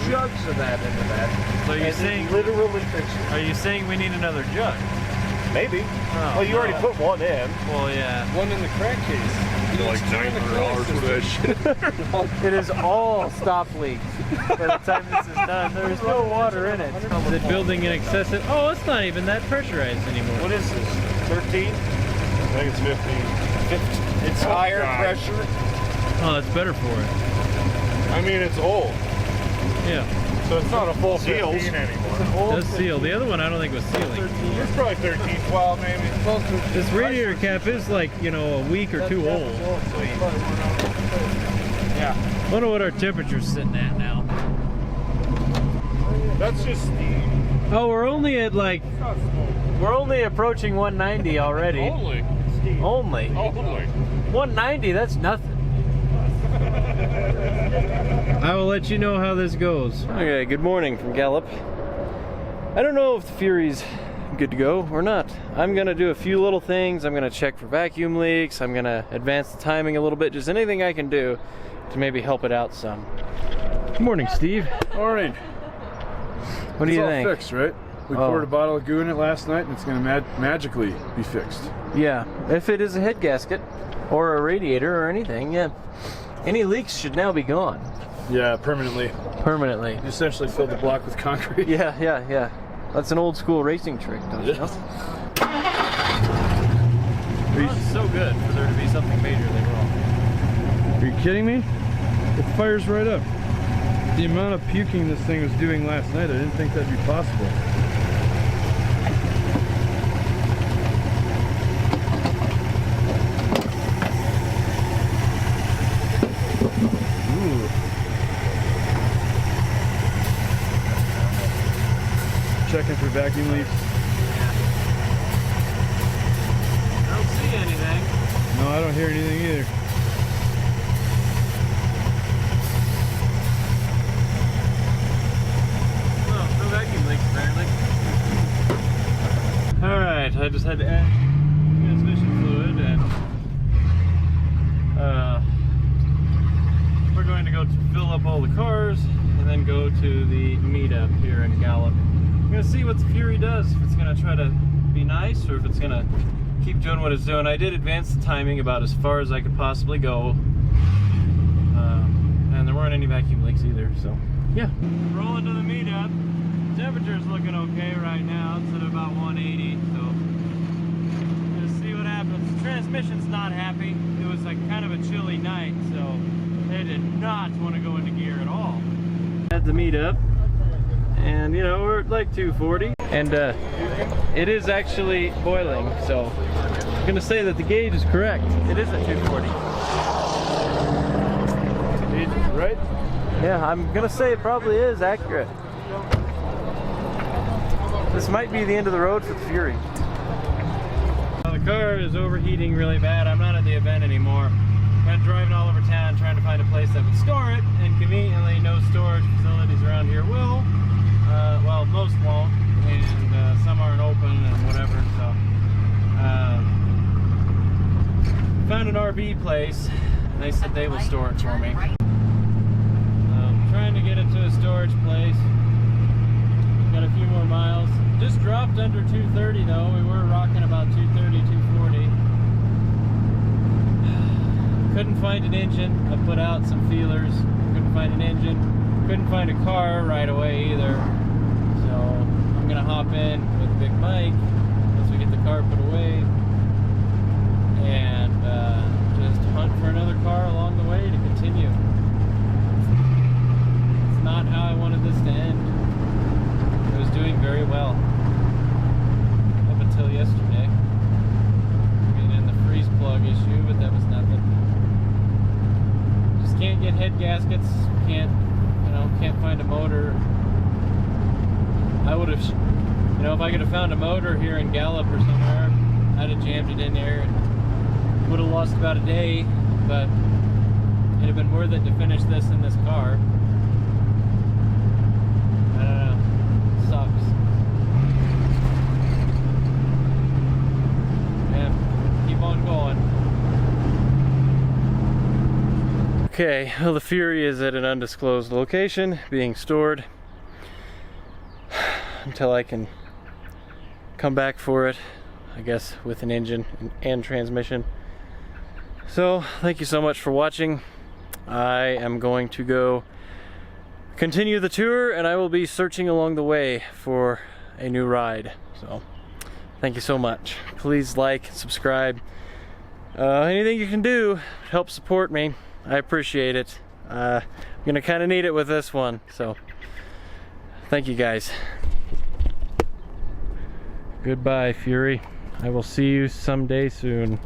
2 jugs of that into that. So you're and saying it literally fixed it. Are you saying we need another jug? Maybe. Oh, well, you already put one in. Well, yeah. One in the crack case. Like $900 for that shit. It is all stop leaks. By the time this is done, there is no water in it. Is it building in excessive? Oh, it's not even that pressurized anymore. What is this? 13? I think it's 15. 15. It's higher pressure. Oh, that's better for it. I mean, it's old. Yeah. So it's not a full Seals. 15 anymore. It does seal. The other one I don't think was sealing. It's probably 13, 12 maybe. This radiator cap is like, you know, a week or two old. Yeah. Wonder what our temperature's sitting at now. That's just steam. Oh, we're only at like, we're only approaching 190 already. Only. Only. 190, that's nothing. I will let you know how this goes. Okay, good morning from Gallup. I don't know if the Fury's good to go or not. I'm gonna do a few little things. I'm gonna check for vacuum leaks. I'm gonna advance the timing a little bit. Just anything I can do to maybe help it out some. Good morning, Steve. Morning. What do you think? It's all fixed, right? We poured a bottle of goo in it last night, and it's going to magically be fixed. Yeah, if it is a head gasket or a radiator or anything, yeah. Any leaks should now be gone. Yeah, permanently. Permanently. You essentially filled the block with concrete. Yeah. That's an old school racing trick, don't you know? It runs so good for there to be something majorly wrong. Are you kidding me? It fires right up. The amount of puking this thing was doing last night, I didn't think that'd be possible. Checking for vacuum leaks. I don't see anything. No, I don't hear anything either. Well, no vacuum leaks apparently. Alright, I just had to add transmission fluid and we're going to go fill up all the cars and then go to the meetup here in Gallup. I'm gonna see what the Fury does, if it's gonna try to be nice or if it's gonna keep doing what it's doing. I did advance the timing about as far as I could possibly go, and there weren't any vacuum leaks either, so yeah. Rolling to the meetup. Temperature's looking okay right now. It's at about 180, so let's see what happens. The transmission's not happy. It was like kind of a chilly night, so it did not want to go into gear at all. At the meetup. And you know, we're at like 240 and it is actually boiling, so I'm gonna say that the gauge is correct. It is at 240. Gauge is right? Yeah, I'm gonna say it probably is accurate. This might be the end of the road for the Fury. The car is overheating really bad. I'm not at the event anymore. I'm driving all over town trying to find a place that would store it, and conveniently no storage facilities around here will. Well, most won't, and some aren't open and whatever, so found an RV place and they said they will store it for me. Trying to get it to a storage place. Got a few more miles. Just dropped under 230 though. We were rocking about 230, 240. Couldn't find an engine. I put out some feelers. Couldn't find an engine. Couldn't find a car right away either. So I'm gonna hop in with Big Mike once we get the car put away and just hunt for another car along the way to continue. It's not how I wanted this to end. It was doing very well up until yesterday. I mean, in the freeze plug issue, but that was nothing. Just can't get head gaskets. Can't find a motor. I would have, if I could have found a motor here in Gallup or somewhere, I'd have jammed it in there and would have lost about a day, but it'd have been worth it to finish this in this car. I don't know. It sucks. Yeah, keep on going. Okay, well, the Fury is at an undisclosed location, being stored until I can come back for it, I guess, with an engine and transmission. So, thank you so much for watching. I am going to go continue the tour, and I will be searching along the way for a new ride. So, thank you so much. Please like, subscribe. Anything you can do to help support me, I appreciate it. I'm gonna kind of need it with this one, so thank you guys. Goodbye, Fury. I will see you someday soon.